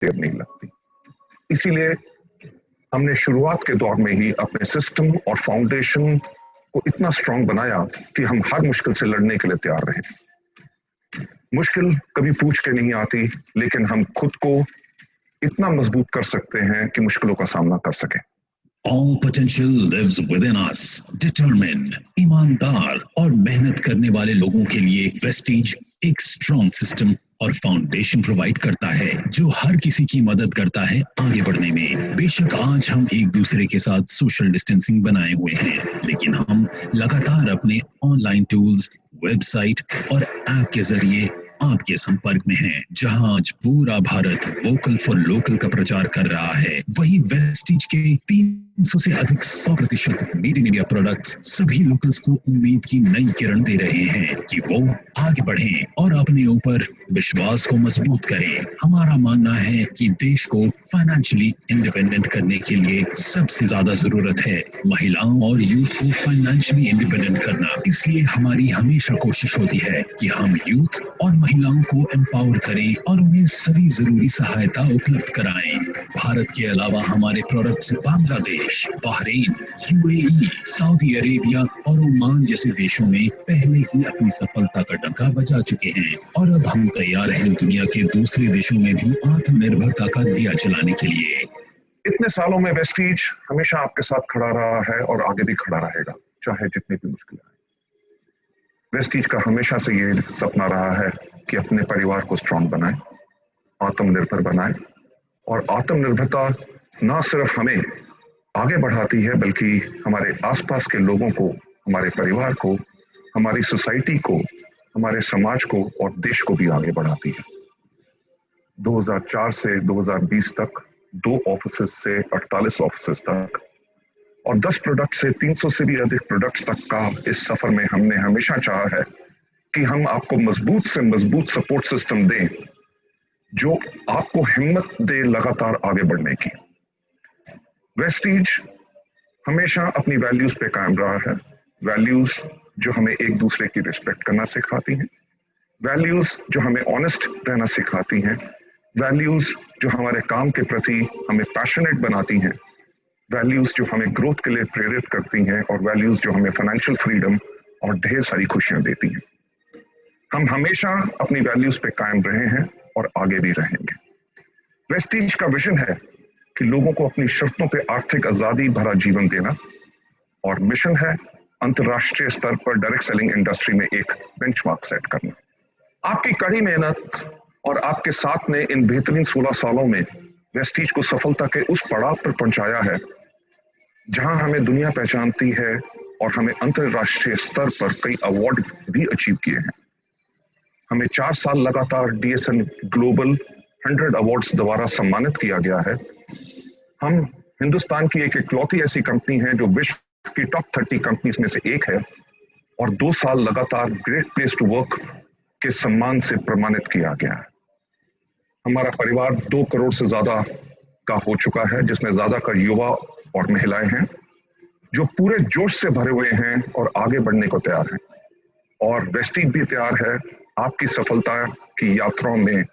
देर नहीं लगती। इसीलिए हमने शुरुआत के दौर में ही अपने सिस्टम और फाउंडेशन को इतना स्ट्रांग बनाया कि हम हर मुश्किल से लड़ने के लिए तैयार रहे। मुश्किल कभी पूछ के नहीं आती, लेकिन हम खुद को इतना मजबूत कर सकते हैं कि मुश्किलों का सामना कर सकें। All potential lives within us. Determined, ईमानदार और मेहनत करने वाले लोगों के लिए वेस्टीज एक स्ट्रॉन्ग सिस्टम और फाउंडेशन प्रोवाइड करता है जो हर किसी की मदद करता है आगे बढ़ने में। बेशक आज हम एक दूसरे के साथ सोशल डिस्टेंसिंग बनाए हुए हैं, लेकिन हम लगातार अपने ऑनलाइन टूल्स, वेबसाइट और ऐप के जरिए आपके संपर्क में हैं। जहां आज पूरा भारत वोकल फॉर लोकल का प्रचार कर रहा है, वही वेस्टीज के 300 से अधिक 100% मेड इन इंडिया प्रोडक्ट्स सभी लोकल्स को उम्मीद की नई किरण दे रहे हैं कि वो आगे बढ़ें और अपने ऊपर विश्वास को मजबूत करें। हमारा मानना है कि देश को फाइनेंशियली इंडिपेंडेंट करने के लिए सबसे ज्यादा जरूरत है महिलाओं और यूथ को फाइनेंशियली इंडिपेंडेंट करना। इसलिए हमारी हमेशा कोशिश होती है कि हम यूथ और महिलाओं को एम्पावर करें और उन्हें सभी जरूरी सहायता उपलब्ध कराएं। भारत के अलावा हमारे products Bangladesh, Bahrain, UAE, Saudi Arabia और ओमान जैसे देशों में पहले ही अपनी सफलता का डंका बजा चुके हैं और अब हम तैयार हैं दुनिया के दूसरे देशों में भी आत्मनिर्भरता का दिया जलाने के लिए। इतने सालों में वेस्टीज हमेशा आपके साथ खड़ा रहा है और आगे भी खड़ा रहेगा, चाहे जितनी भी मुश्किलें आए। वेस्टीज का हमेशा से ये सपना रहा है कि अपने परिवार को स्ट्रांग बनाए, आत्मनिर्भर बनाए, और आत्मनिर्भरता ना सिर्फ हमें आगे बढ़ाती है बल्कि हमारे आसपास के लोगों को, हमारे परिवार को, हमारी सोसाइटी को, हमारे समाज को और देश को भी आगे बढ़ाती है। 2004 से 2020 तक 2 ऑफिसेस से 48 ऑफिसेस तक और 10 प्रोडक्ट से 300 से भी अधिक प्रोडक्ट्स तक का इस सफर में हमने हमेशा चाहा है कि हम आपको मजबूत से मजबूत सपोर्ट सिस्टम दें जो आपको हिम्मत दे लगातार आगे बढ़ने की। वेस्टीज हमेशा अपनी वैल्यूज पे कायम रहा है, वैल्यूज जो हमें एक दूसरे की रिस्पेक्ट करना सिखाती हैं, वैल्यूज जो हमें ऑनेस्ट रहना सिखाती हैं, वैल्यूज जो हमारे काम के प्रति हमें पैशनेट बनाती हैं, वैल्यूज जो हमें ग्रोथ के लिए प्रेरित करती हैं और वैल्यूज जो हमें फाइनेंशियल फ्रीडम और ढेर सारी खुशियां देती हैं। हम हमेशा अपनी वैल्यूज पे कायम रहे हैं और आगे भी रहेंगे। वेस्टीज का विजन है कि लोगों को अपनी शर्तों पे आर्थिक आजादी भरा जीवन देना और मिशन है अंतर्राष्ट्रीय स्तर पर डायरेक्ट सेलिंग इंडस्ट्री में एक बेंचमार्क सेट करना। आपकी कड़ी मेहनत और आपके साथ ने इन बेहतरीन 16 सालों में वेस्टीज को सफलता के उस पड़ाव पर पहुंचाया है जहां हमें दुनिया पहचानती है और हमें अंतर्राष्ट्रीय स्तर पर कई अवार्ड भी अचीव किए हैं। हमें 4 साल लगातार DSN ग्लोबल 100 अवार्ड्स द्वारा सम्मानित किया गया है। हम हिंदुस्तान की एक इकलौती ऐसी कंपनी है जो विश्व की टॉप 30 कंपनीज में से एक है और 2 साल लगातार ग्रेट प्लेस टू वर्क के सम्मान से प्रमाणित किया गया है। हमारा परिवार 2 करोड़ से ज्यादा का हो चुका है, जिसमें ज्यादातर युवा और महिलाएं हैं जो पूरे जोश से भरे हुए हैं और आगे बढ़ने को तैयार हैं। और वेस्टीज भी तैयार है आपकी सफलता की यात्राओं में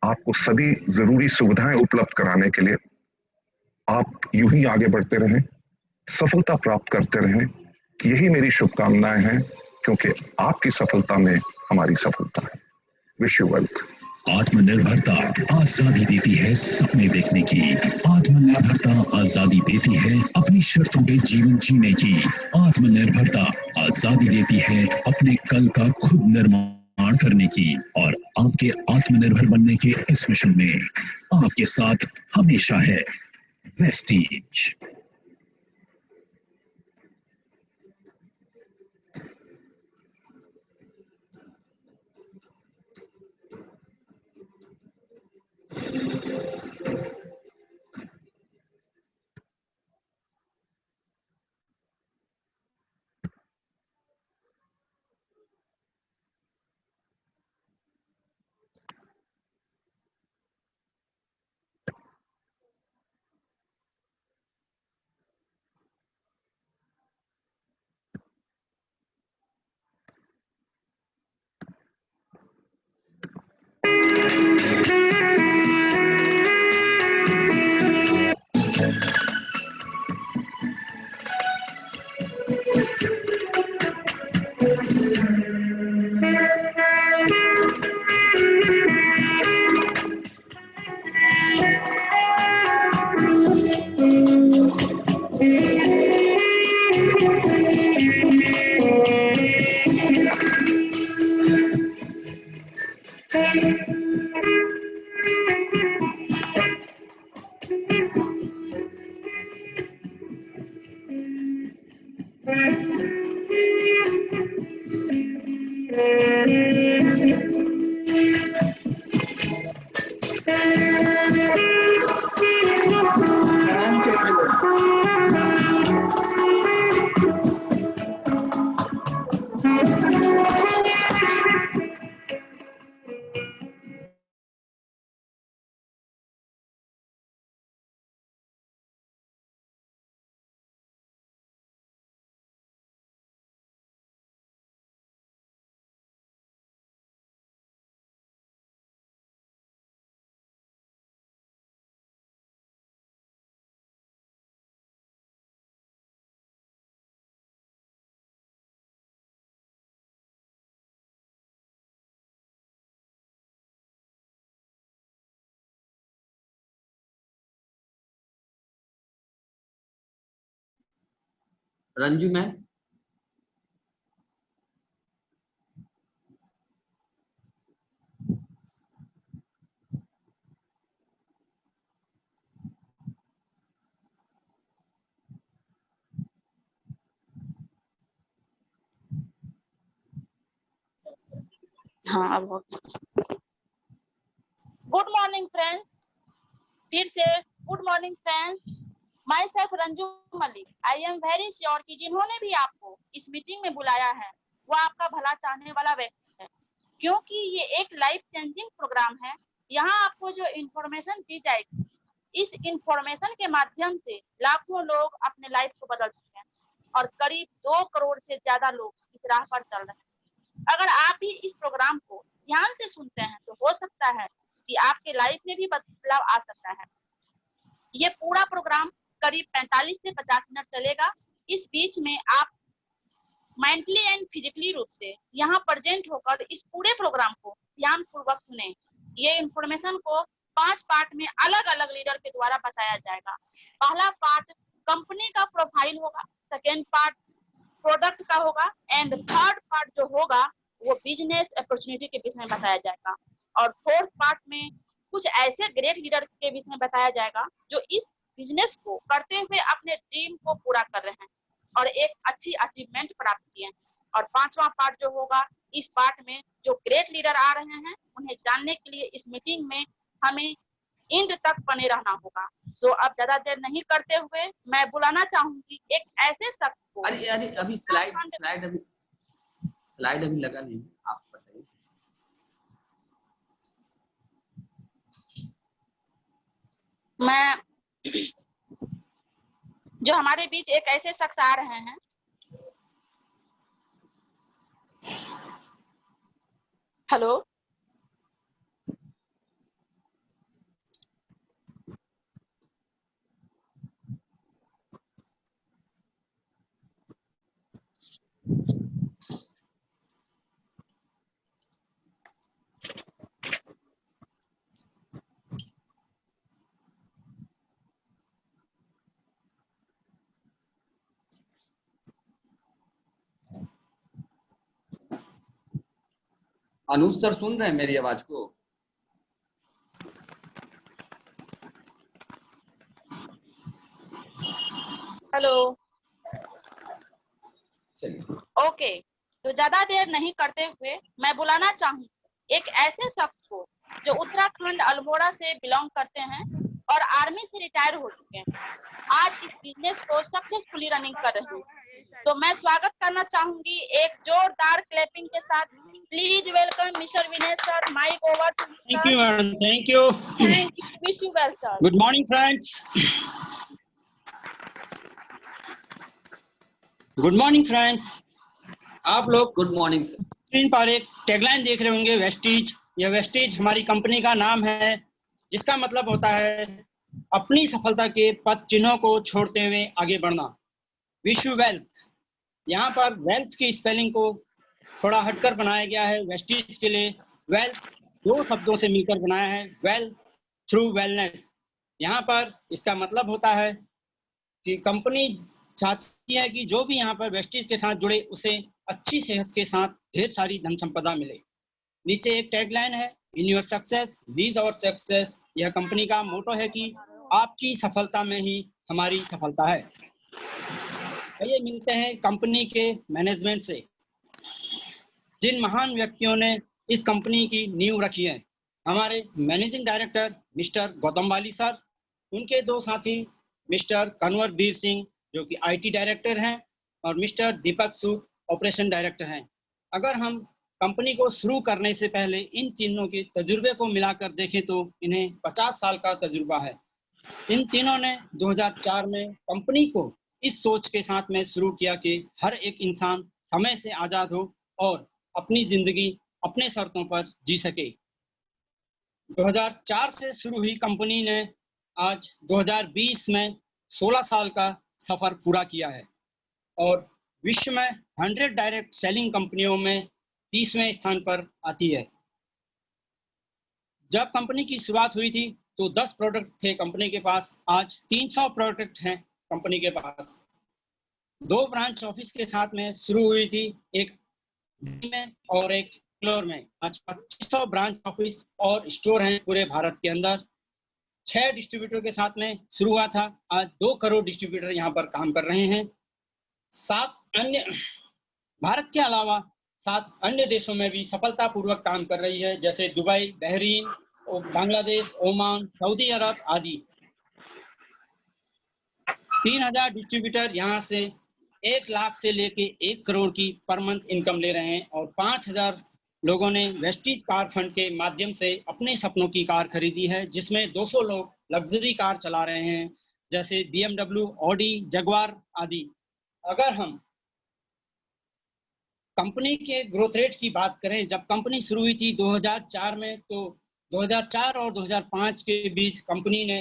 आपको सभी जरूरी सुविधाएं उपलब्ध कराने के लिए। आप यूं ही आगे बढ़ते रहें, सफलता प्राप्त करते रहें, यही मेरी शुभकामनाएं हैं क्योंकि आपकी सफलता में हमारी सफलता है। Wish you wealth. आत्मनिर्भरता आजादी देती है सपने देखने की। आत्मनिर्भरता आजादी देती है अपनी शर्तों पे जीवन जीने की। आत्मनिर्भरता आजादी देती है अपने कल का खुद निर्माण करने की। और आपके आत्मनिर्भर बनने के इस मिशन में आपके साथ हमेशा है वेस्टीज। रंजू मैम। हाँ अब गुड मॉर्निंग फ्रेंड्स, फिर से good morning friends. My self Ranju Malik. I am very sure कि जिन्होंने भी आपको इस मीटिंग में बुलाया है वो आपका भला चाहने वाला व्यक्ति है, क्योंकि ये एक लाइफ चेंजिंग प्रोग्राम है। यहाँ आपको जो इंफॉर्मेशन दी जाएगी, इस इंफॉर्मेशन के माध्यम से लाखों लोग अपने लाइफ को बदल चुके हैं और करीब 2 करोड़ से ज्यादा लोग इस राह पर चल रहे हैं। अगर आप भी इस प्रोग्राम को ध्यान से सुनते हैं तो हो सकता है कि आपके लाइफ में भी बदलाव आ सकता है। ये पूरा प्रोग्राम करीब 45 से 50 मिनट चलेगा। इस बीच में आप मेंटली एंड फिजिकली रूप से यहाँ प्रेजेंट होकर इस पूरे प्रोग्राम को ध्यान पूर्वक सुने। ये इंफॉर्मेशन को 5 पार्ट में अलग अलग लीडर के द्वारा बताया जाएगा। पहला पार्ट कंपनी का प्रोफाइल होगा, सेकेंड पार्ट प्रोडक्ट का होगा एंड थर्ड पार्ट जो होगा वो बिजनेस अपॉर्चुनिटी के विषय में बताया जाएगा। और फोर्थ पार्ट में कुछ ऐसे ग्रेट लीडर के विषय में बताया जाएगा जो इस बिजनेस को करते हुए अपने ड्रीम को पूरा कर रहे हैं और एक अच्छी अचीवमेंट प्राप्त किए हैं। और पांचवा पार्ट जो होगा, इस पार्ट में जो ग्रेट लीडर आ रहे हैं उन्हें जानने के लिए इस मीटिंग में हमें एंड तक बने रहना होगा। सो अब ज्यादा देर नहीं करते हुए मैं बुलाना चाहूंगी एक ऐसे शख्स को। अरे अभी स्लाइड अभी लगा नहीं, आप बताइए। मैं जो हमारे बीच एक ऐसे शख्स आ रहे हैं, हेलो अनुज सर सुन रहे हैं मेरी आवाज को? हेलो चलिए ओके। तो ज्यादा देर नहीं करते हुए मैं बुलाना चाहूंगी एक ऐसे शख्स को जो उत्तराखंड अल्मोड़ा से बिलोंग करते हैं और आर्मी से रिटायर हो चुके हैं। आज इस बिजनेस को सक्सेसफुली रनिंग कर रहे हैं। तो मैं स्वागत करना चाहूंगी एक जोरदार क्लैपिंग के साथ। Please welcome mister Vinay sir. Mic over to you. Thank you, madam. Thank you. Thank you. Wish you well sir. Good morning, friends. Good morning, friends. आप लोग गुड मॉर्निंग सर। स्क्रीन पर एक टैगलाइन देख रहे होंगे, Vestige. यह Vestige हमारी company का नाम है, जिसका मतलब होता है अपनी सफलता के पथ चिन्हों को छोड़ते हुए आगे बढ़ना। Wish you wealth. यहाँ पर वेल्थ की स्पेलिंग को थोड़ा हटकर बनाया गया है। वेस्टीज के लिए वेल्थ 2 शब्दों से मिलकर बनाया है, वेल्थ थ्रू वेलनेस। यहाँ पर इसका मतलब होता है कि कंपनी चाहती है कि जो भी यहाँ पर वेस्टीज के साथ जुड़े उसे अच्छी सेहत के साथ ढेर सारी धन संपदा मिले। नीचे एक टैगलाइन है, in your success lies our success. यह कंपनी का मोटो है कि आपकी सफलता में ही हमारी सफलता है। ये मिलते हैं कंपनी के मैनेजमेंट से, जिन महान व्यक्तियों ने इस कंपनी की नींव रखी है। हमारे मैनेजिंग डायरेक्टर मिस्टर गौतम वाली सर, उनके 2 साथी मिस्टर कन्वर बीर सिंह जो कि आईटी डायरेक्टर हैं और मिस्टर दीपक सूद ऑपरेशन डायरेक्टर हैं। अगर हम कंपनी को शुरू करने से पहले इन तीनों के तजुर्बे को मिलाकर देखें तो इन्हें 50 साल का तजुर्बा है। इन तीनों ने 2004 में कंपनी को इस सोच के साथ में शुरू किया कि हर एक इंसान समय से आजाद हो और अपनी जिंदगी अपने शर्तों पर जी सके। 2004 से शुरू हुई कंपनी ने आज 2020 में 16 साल का सफर पूरा किया है और विश्व में 100 डायरेक्ट सेलिंग कंपनियों में 30वें स्थान पर आती है। जब कंपनी की शुरुआत हुई थी तो 10 प्रोडक्ट थे कंपनी के पास, आज 300 प्रोडक्ट हैं कंपनी के पास। 2 ब्रांच ऑफिस के साथ में शुरू हुई थी, एक दिल्ली में और एक बेंगलोर में। आज 2500 ब्रांच ऑफिस और स्टोर हैं पूरे भारत के अंदर। 6 डिस्ट्रीब्यूटर के साथ में शुरू हुआ था, आज 2 करोड़ डिस्ट्रीब्यूटर यहाँ पर काम कर रहे हैं। 7 अन्य भारत के अलावा 7 अन्य देशों में भी सफलतापूर्वक काम कर रही है, जैसे Dubai, Bahrain, Bangladesh, Oman, Saudi Arab आदि। 3000 डिस्ट्रीब्यूटर यहाँ से 1 लाख से लेके 1 करोड़ की पर मंथ इनकम ले रहे हैं और 5000 लोगों ने वेस्टीज कार फंड के माध्यम से अपने सपनों की कार खरीदी है, जिसमें 200 लोग लग्जरी कार चला रहे हैं, जैसे BMW, ऑडी, जगुआर आदि। अगर हम कंपनी के ग्रोथ रेट की बात करें, जब कंपनी शुरू हुई थी 2004 में, तो 2004 और 2005 के बीच कंपनी ने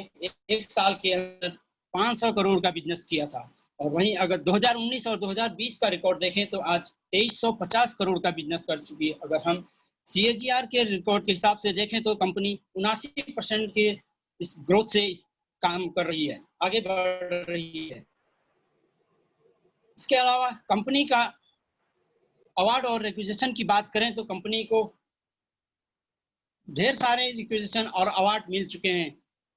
एक साल के अंदर 500 करोड़ का बिजनेस किया था। और वहीं अगर 2019 और 2020 का रिकॉर्ड देखें तो आज 2350 करोड़ का बिजनेस कर चुकी है। अगर हम CAGR के रिकॉर्ड के हिसाब से देखें तो कंपनी 79% के इस ग्रोथ से काम कर रही है, आगे बढ़ रही है। इसके अलावा कंपनी का अवार्ड और रिक्विजिशन की बात करें तो कंपनी को ढेर सारे रिक्विजिशन और अवार्ड मिल चुके हैं,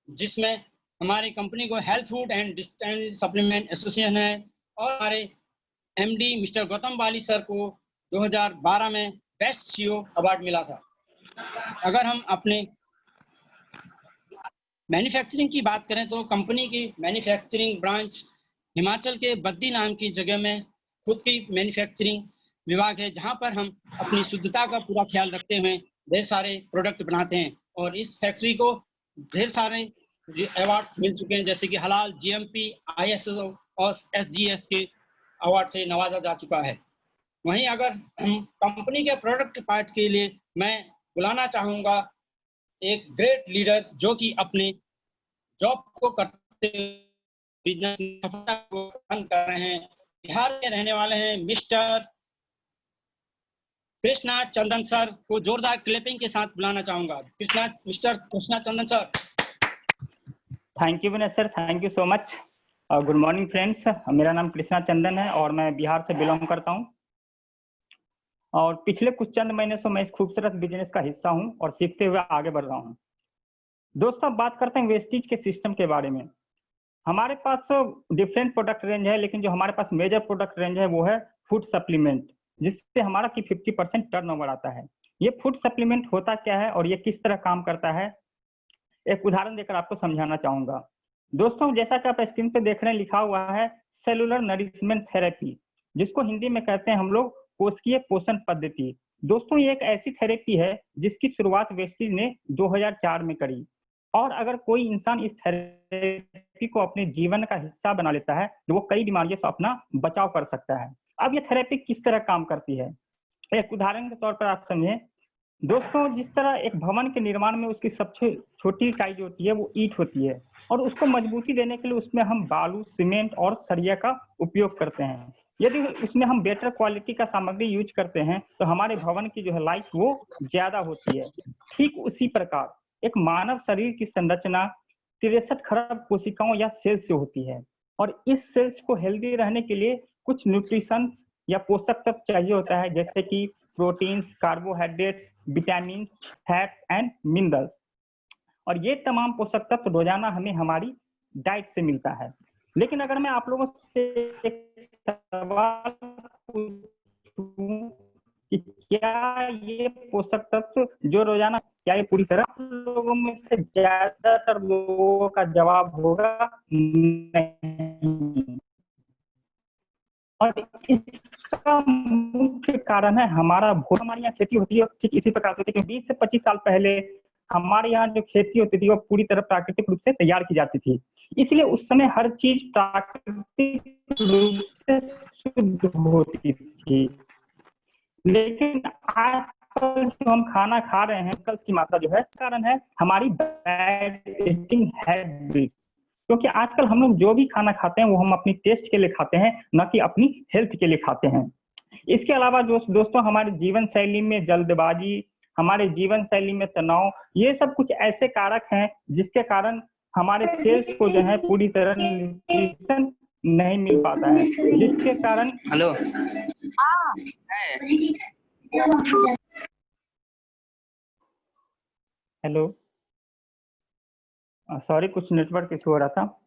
जिसमें हमारी कंपनी को health food and supplement association है और हमारे MD मिस्टर गौतम बाली सर को 2012 में बेस्ट CEO अवार्ड मिला था। अगर हम अपने मैन्युफैक्चरिंग की बात करें तो कंपनी की मैन्युफैक्चरिंग ब्रांच हिमाचल के बद्दी नाम की जगह में खुद की मैन्युफैक्चरिंग विभाग है, जहां पर हम अपनी शुद्धता का पूरा ख्याल रखते हुए ढेर सारे प्रोडक्ट बनाते हैं। और इस फैक्ट्री को ढेर सारे अवार्ड्स मिल चुके हैं, जैसे कि हलाल, GMP, ISO और SGS के अवार्ड से नवाजा जा चुका है। वहीं अगर हम कंपनी के प्रोडक्ट पार्ट के लिए मैं बुलाना चाहूँगा एक ग्रेट लीडर जो कि अपने जॉब को करते बिजनेस सफलता को रन कर रहे हैं, बिहार के रहने वाले हैं मिस्टर कृष्णा चंदन सर को जोरदार क्लैपिंग के साथ बुलाना चाहूँगा। Mister Krishna Chandan sir. Thank you Vinay sir, thank you so much. Good morning friends, मेरा नाम कृष्णा चंदन है और मैं बिहार से बिलोंग करता हूं और पिछले कुछ चंद महीने से मैं इस खूबसूरत बिजनेस का हिस्सा हूं और सीखते हुए आगे बढ़ रहा हूं। दोस्तों, अब बात करते हैं वेस्टीज के सिस्टम के बारे में। हमारे पास डिफरेंट प्रोडक्ट रेंज है, लेकिन जो हमारे पास मेजर प्रोडक्ट रेंज है वो है फूड सप्लीमेंट, जिससे हमारा कि 50% टर्नओवर आता है। ये फूड सप्लीमेंट होता क्या है और ये किस तरह काम करता है, एक उदाहरण देकर आपको समझाना चाहूंगा। दोस्तों, जैसा कि आप स्क्रीन पे देख रहे हैं, लिखा हुआ है सेलुलर नरिशमेंट थेरेपी, जिसको हिंदी में कहते हैं हम लोग कोशिकीय पोषण पद्धति। दोस्तों, ये एक ऐसी थेरेपी है जिसकी शुरुआत वेस्टीज ने 2004 में करी और अगर कोई इंसान इस थेरेपी को अपने जीवन का हिस्सा बना लेता है तो वो कई बीमारियों से अपना बचाव कर सकता है। अब ये थेरेपी किस तरह काम करती है, एक उदाहरण के तौर पर आप समझें। दोस्तों, जिस तरह एक भवन के निर्माण में उसकी सबसे छोटी इकाई जो होती है वो ईंट होती है और उसको मजबूती देने के लिए उसमें हम बालू, सीमेंट और सरिया का उपयोग करते हैं। यदि उसमें हम बेटर क्वालिटी का सामग्री यूज करते हैं तो हमारे भवन की जो है लाइफ वो ज्यादा होती है। ठीक उसी प्रकार एक मानव शरीर की संरचना 63 खरब कोशिकाओं या सेल्स से होती है और इस सेल्स को हेल्दी रहने के लिए कुछ न्यूट्रिशन या पोषक तत्व चाहिए होता है, जैसे कि proteins, carbohydrates, vitamin, fats and minerals. और ये तमाम पोषक तत्व रोजाना हमें हमारी डाइट से मिलता है। लेकिन अगर मैं आप लोगों से एक सवाल पूछूं कि क्या ये पोषक तत्व जो रोजाना, क्या ये पूरी तरह लोगों में से ज्यादातर लोगों का जवाब होगा नहीं। और इसका मुख्य कारण है हमारा हमारे यहाँ खेती होती है ठीक इसी प्रकार होती है कि 20 से 25 साल पहले हमारे यहाँ जो खेती होती थी वो पूरी तरह प्राकृतिक रूप से तैयार की जाती थी, इसलिए उस समय हर चीज प्राकृतिक रूप से शुद्ध होती थी। लेकिन आजकल जो हम खाना खा रहे हैं कल की मात्रा जो है, कारण है हमारी बैड ईटिंग हैबिट्स, क्योंकि आजकल हम लोग जो भी खाना खाते हैं वो हम अपनी टेस्ट के लिए खाते हैं, न कि अपनी हेल्थ के लिए खाते हैं। इसके अलावा दोस्तों हमारे जीवन शैली में जल्दबाजी, हमारे जीवन शैली में तनाव, ये सब कुछ ऐसे कारक हैं जिसके कारण हमारे सेल्स को जो है पूरी तरह न्यूट्रिशन नहीं मिल पाता है, जिसके कारण हेलो हाँ हेलो सॉरी कुछ नेटवर्क इशू हो रहा था।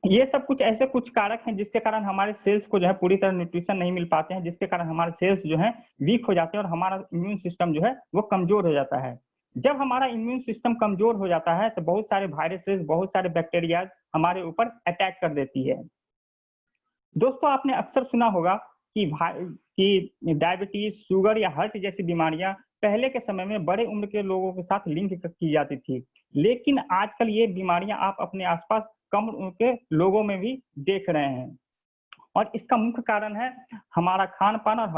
ये सब कुछ ऐसे कुछ कारक हैं जिसके कारण हमारे सेल्स को जो है पूरी तरह न्यूट्रिशन नहीं मिल पाते हैं, जिसके कारण हमारे सेल्स जो है वीक हो जाते हैं और हमारा इम्यून सिस्टम जो है वो कमजोर हो जाता है। जब हमारा इम्यून सिस्टम कमजोर हो जाता है तो बहुत सारे वायरसेस, बहुत सारे बैक्टीरिया हमारे ऊपर अटैक कर देती है। दोस्तों आपने अक्सर सुना होगा कि डायबिटीज, शुगर या हार्ट जैसी बीमारियां पहले के समय में बड़े उम्र के लोगों के साथ लिंक की जाती थी, लेकिन आजकल ये बीमारियां आप अपने आसपास कम उम्र के लोगों में भी देख रहे हैं। और इसका मुख्य कारण है हमारा खान पान और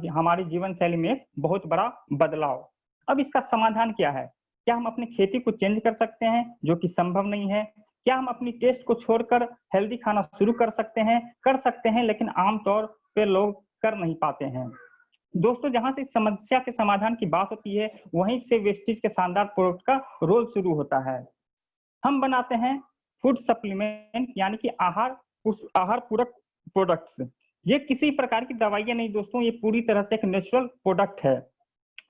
हमारी जीवन शैली में एक बहुत बड़ा बदलाव। अब इसका समाधान क्या है? क्या हम अपनी खेती को चेंज कर सकते हैं, जो कि संभव नहीं है? क्या हम अपनी टेस्ट को छोड़कर हेल्दी खाना शुरू कर सकते हैं? कर सकते हैं, लेकिन आमतौर पे लोग कर नहीं पाते हैं। दोस्तों जहां से इस समस्या के समाधान की बात होती है, वहीं से वेस्टेज के शानदार प्रोडक्ट का रोल शुरू होता है। हम बनाते हैं फूड सप्लीमेंट, यानी कि आहार पूरक प्रोडक्ट्स। ये किसी प्रकार की दवाइयां नहीं दोस्तों, ये पूरी तरह से एक नेचुरल प्रोडक्ट है।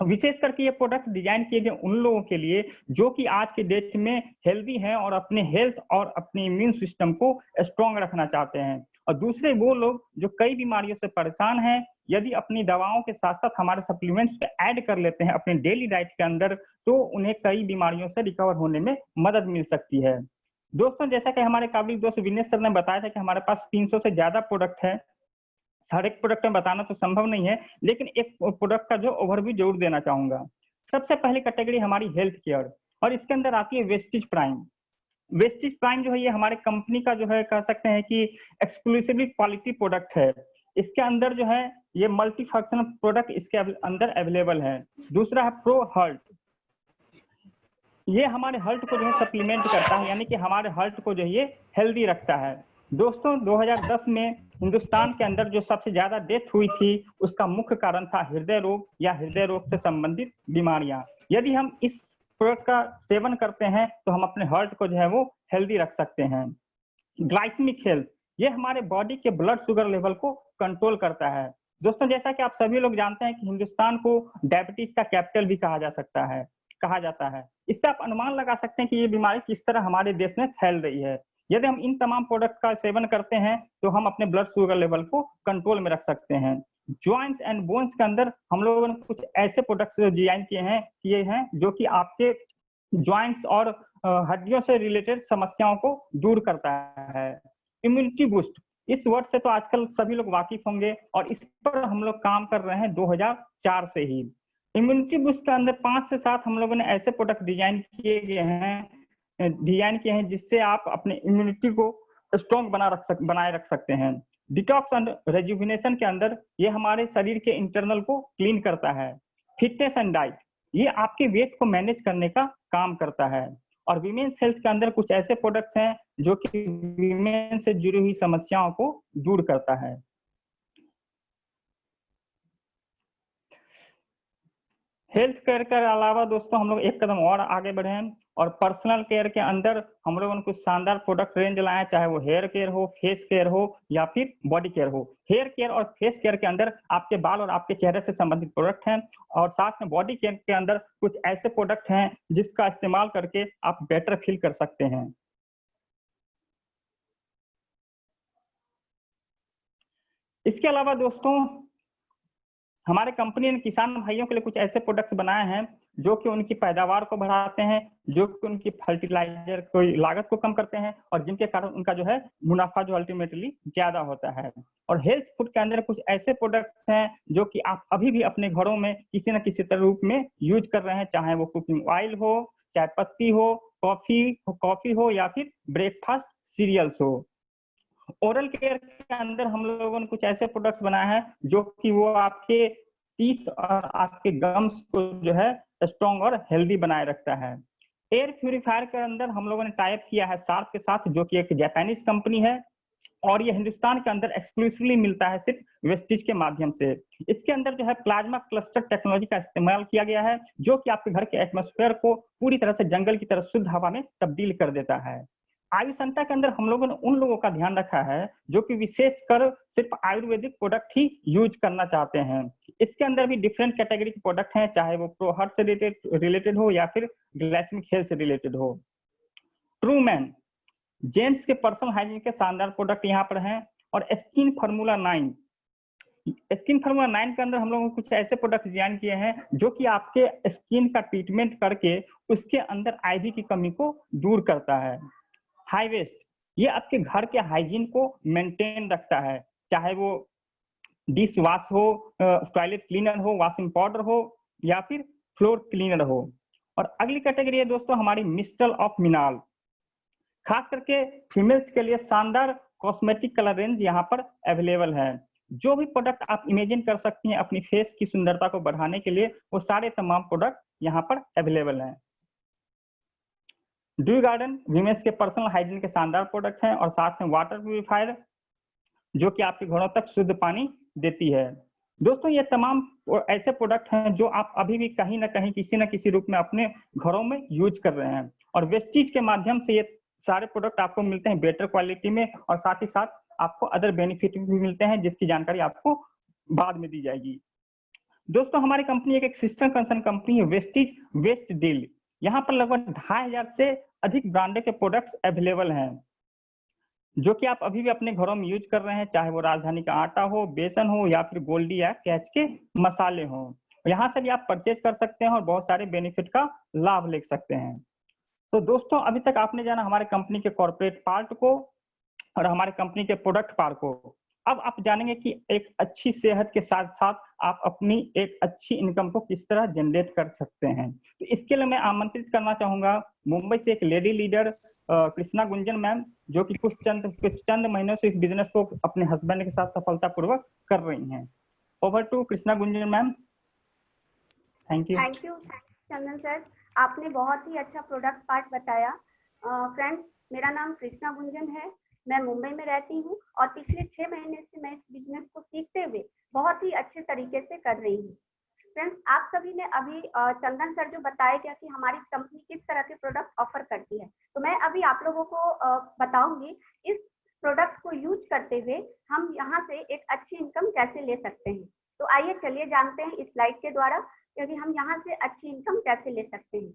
विशेष करके ये प्रोडक्ट डिजाइन किए गए उन लोगों के लिए जो कि आज के डेट में हेल्दी हैं और अपने हेल्थ और अपने इम्यून सिस्टम को स्ट्रॉन्ग रखना चाहते हैं। और दूसरे वो लोग जो कई बीमारियों से परेशान हैं, यदि अपनी दवाओं के साथ साथ हमारे सप्लीमेंट्स पे ऐड कर लेते हैं अपने डेली डाइट के अंदर, तो उन्हें कई बीमारियों से रिकवर होने में मदद मिल सकती है। दोस्तों जैसा कि हमारे काबिल दोस्त विनेश सर ने बताया था कि हमारे पास 300 से ज्यादा प्रोडक्ट है। हर एक प्रोडक्ट में बताना तो संभव नहीं है, लेकिन एक प्रोडक्ट का जो ओवरव्यू जरूर देना चाहूंगा। सबसे पहली कैटेगरी हमारी हेल्थ केयर, और इसके अंदर आती है वेस्टेज प्राइम। वेस्टेज प्राइम जो है ये हमारे कंपनी का जो है कह सकते हैं कि एक्सक्लूसिवली क्वालिटी प्रोडक्ट है। इसके अंदर जो है ये मल्टी फंक्शनल प्रोडक्ट इसके अंदर अवेलेबल है। दूसरा है प्रो हर्ट, ये हमारे हर्ट को जो है सप्लीमेंट करता है, यानी कि हमारे हर्ट को जो है ये हेल्दी रखता है। दोस्तों 2010 में हिंदुस्तान के अंदर जो सबसे ज्यादा डेथ हुई थी, उसका मुख्य कारण था हृदय रोग या हृदय रोग से संबंधित बीमारियां। यदि हम इस प्रोडक्ट का सेवन करते हैं तो हम अपने हार्ट को जो है वो हेल्दी रख सकते हैं। ग्लाइसेमिक हेल्थ, ये हमारे बॉडी के ब्लड शुगर लेवल को कंट्रोल करता है। दोस्तों जैसा कि आप सभी लोग जानते हैं कि हिंदुस्तान को डायबिटीज का कैपिटल भी कहा जाता है। इससे आप अनुमान लगा सकते हैं कि ये बीमारी किस तरह हमारे देश में फैल रही है। यदि हम इन तमाम प्रोडक्ट का सेवन करते हैं तो हम अपने ब्लड शुगर लेवल को कंट्रोल में रख सकते हैं। जॉइंट्स एंड बोन्स के अंदर हम लोगों ने कुछ ऐसे प्रोडक्ट्स डिजाइन किए हैं जो कि आपके जॉइंट्स और हड्डियों से रिलेटेड समस्याओं को दूर करता है। इम्यूनिटी बूस्ट, इस वर्ड से तो आजकल सभी लोग वाकिफ होंगे और इस पर हम लोग काम कर रहे हैं 2004 से ही। इम्यूनिटी बूस्ट के अंदर 5 से 7 हम लोगों ने ऐसे प्रोडक्ट डिजाइन किए हैं जिससे आप अपने इम्यूनिटी को स्ट्रॉन्ग बनाए रख सकते हैं। डिटॉक्स एंड रेजुविनेशन के अंदर ये हमारे शरीर के इंटरनल को क्लीन करता है। फिटनेस एंड डाइट, ये आपके वेट को मैनेज करने का काम करता है। और वीमेंस हेल्थ के अंदर कुछ ऐसे प्रोडक्ट्स हैं जो कि वीमेन से जुड़ी हुई समस्याओं को दूर करता है। हेल्थ केयर के अलावा दोस्तों हम लोग एक कदम और आगे बढ़े हैं और पर्सनल केयर के अंदर हम लोगों ने कुछ शानदार प्रोडक्ट रेंज लाए, चाहे वो हेयर केयर हो, फेस केयर हो या फिर बॉडी केयर हो। हेयर केयर और फेस केयर के अंदर आपके बाल और आपके चेहरे से संबंधित प्रोडक्ट हैं, और साथ में बॉडी केयर के अंदर कुछ ऐसे प्रोडक्ट हैं जिसका इस्तेमाल करके आप बेटर फील कर सकते हैं। इसके अलावा दोस्तों हमारे कंपनी ने किसान भाइयों के लिए कुछ ऐसे प्रोडक्ट्स बनाए हैं जो कि उनकी पैदावार को बढ़ाते हैं, जो कि उनकी फर्टिलाइजर को लागत को कम करते हैं और जिनके कारण उनका जो है मुनाफा जो अल्टीमेटली ज्यादा होता है। और हेल्थ फूड के अंदर कुछ ऐसे प्रोडक्ट्स हैं जो कि आप अभी भी अपने घरों में किसी न किसी तरह रूप में यूज कर रहे हैं, चाहे वो कुकिंग ऑयल हो, चाय पत्ती हो, कॉफी हो या फिर ब्रेकफास्ट सीरियल्स हो। ओरल केयर के अंदर हम लोगों ने कुछ ऐसे प्रोडक्ट्स बनाए हैं जो कि वो आपके टीथ और आपके गम्स को जो है स्ट्रॉन्ग और हेल्दी बनाए रखता है। एयर प्यूरिफायर के अंदर हम लोगों ने टाइप किया है शार्प के साथ, जो कि एक जापानीज कंपनी है और ये हिंदुस्तान के अंदर एक्सक्लूसिवली मिलता है सिर्फ वेस्टेज के माध्यम से। इसके अंदर जो है प्लाज्मा क्लस्टर टेक्नोलॉजी का इस्तेमाल किया गया है, जो कि आपके घर के एटमॉस्फेयर को पूरी तरह से जंगल की तरह शुद्ध हवा में तब्दील कर देता है। आयु संता के अंदर हम लोगों ने उन लोगों का ध्यान रखा है जो कि विशेषकर सिर्फ आयुर्वेदिक प्रोडक्ट ही यूज करना चाहते हैं। इसके अंदर भी डिफरेंट कैटेगरी के प्रोडक्ट हैं, चाहे वो प्रो हार्ट से रिलेटेड हो या फिर ग्लाइसेमिक हेल्थ से रिलेटेड हो। ट्रू मैन जेंट्स के पर्सनल हाइजीन के शानदार प्रोडक्ट यहाँ पर हैं। और स्किन फार्मूला 9, स्किन फार्मूला 9 के अंदर हम लोगों ने कुछ ऐसे प्रोडक्ट डिजाइन किए हैं जो कि आपके स्किन का ट्रीटमेंट करके उसके अंदर आईवी की कमी को दूर करता है। हाई वेस्ट ये आपके घर के हाइजीन को मेंटेन रखता है, चाहे वो डिश वॉश हो, टॉयलेट क्लीनर हो, वॉशिंग पाउडर हो या फिर फ्लोर क्लीनर हो। और अगली कैटेगरी है दोस्तों हमारी मिस्टल ऑफ मिनाल, खास करके फीमेल्स के लिए शानदार कॉस्मेटिक कलर रेंज यहाँ पर अवेलेबल है। जो भी प्रोडक्ट आप इमेजिन कर सकती हैं अपनी फेस की सुंदरता को बढ़ाने के लिए, वो सारे तमाम प्रोडक्ट यहाँ पर अवेलेबल हैं। ड्यू गार्डन वीमेंस के पर्सनल हाइजीन के शानदार प्रोडक्ट हैं और साथ में वाटर प्यूरिफायर जो कि आपके घरों तक शुद्ध पानी देती है। दोस्तों ये तमाम ऐसे प्रोडक्ट हैं जो आप अभी भी कहीं ना कहीं किसी न किसी रूप में अपने घरों में यूज कर रहे हैं, और वेस्टीज के माध्यम से ये सारे प्रोडक्ट आपको मिलते हैं बेटर क्वालिटी में, और साथ ही साथ आपको अदर बेनिफिट भी मिलते हैं जिसकी जानकारी आपको बाद में दी जाएगी। दोस्तों हमारी कंपनी एक सिस्टर कंसर्न कंपनी है वेस्टीज वेस्ट डील। यहाँ पर लगभग 2500 से अधिक ब्रांडेड के प्रोडक्ट्स अवेलेबल हैं जो कि आप अभी भी अपने घरों में यूज कर रहे हैं, चाहे वो राजधानी का आटा हो, बेसन हो या फिर गोल्डी या कैच के मसाले हो। यहाँ से भी आप परचेज कर सकते हैं और बहुत सारे बेनिफिट का लाभ ले सकते हैं। तो दोस्तों अभी तक आपने जाना हमारे कंपनी के कॉर्पोरेट पार्ट को और हमारे कंपनी के प्रोडक्ट पार्ट को। अब आप जानेंगे कि एक अच्छी सेहत के साथ साथ आप अपनी एक अच्छी इनकम को किस तरह जनरेट कर सकते हैं। तो इसके लिए मैं आमंत्रित करना चाहूंगा मुंबई से एक lady leader Krishna Gunjan ma'am, जो कि कुछ चंद महीनों से इस बिजनेस को अपने हस्बैंड के साथ सफलतापूर्वक कर रही हैं। Over to Krishna Gunjan ma'am. Thank you Chandan sir, आपने बहुत ही अच्छा प्रोडक्ट पार्ट बताया। फ्रेंड्स, मेरा नाम कृष्णा गुंजन है, मैं मुंबई में रहती हूँ और पिछले 6 महीने से मैं इस बिजनेस को सीखते हुए बहुत ही अच्छे तरीके से कर रही हूँ। फ्रेंड्स, आप सभी ने अभी चंदन सर जो बताया क्या कि हमारी कंपनी किस तरह के प्रोडक्ट ऑफर करती है, तो मैं अभी आप लोगों को बताऊंगी इस प्रोडक्ट को यूज करते हुए हम यहाँ से एक अच्छी इनकम कैसे ले सकते हैं। तो आइए चलिए जानते हैं इस स्लाइड के द्वारा क्योंकि हम यहाँ से अच्छी इनकम कैसे ले सकते हैं।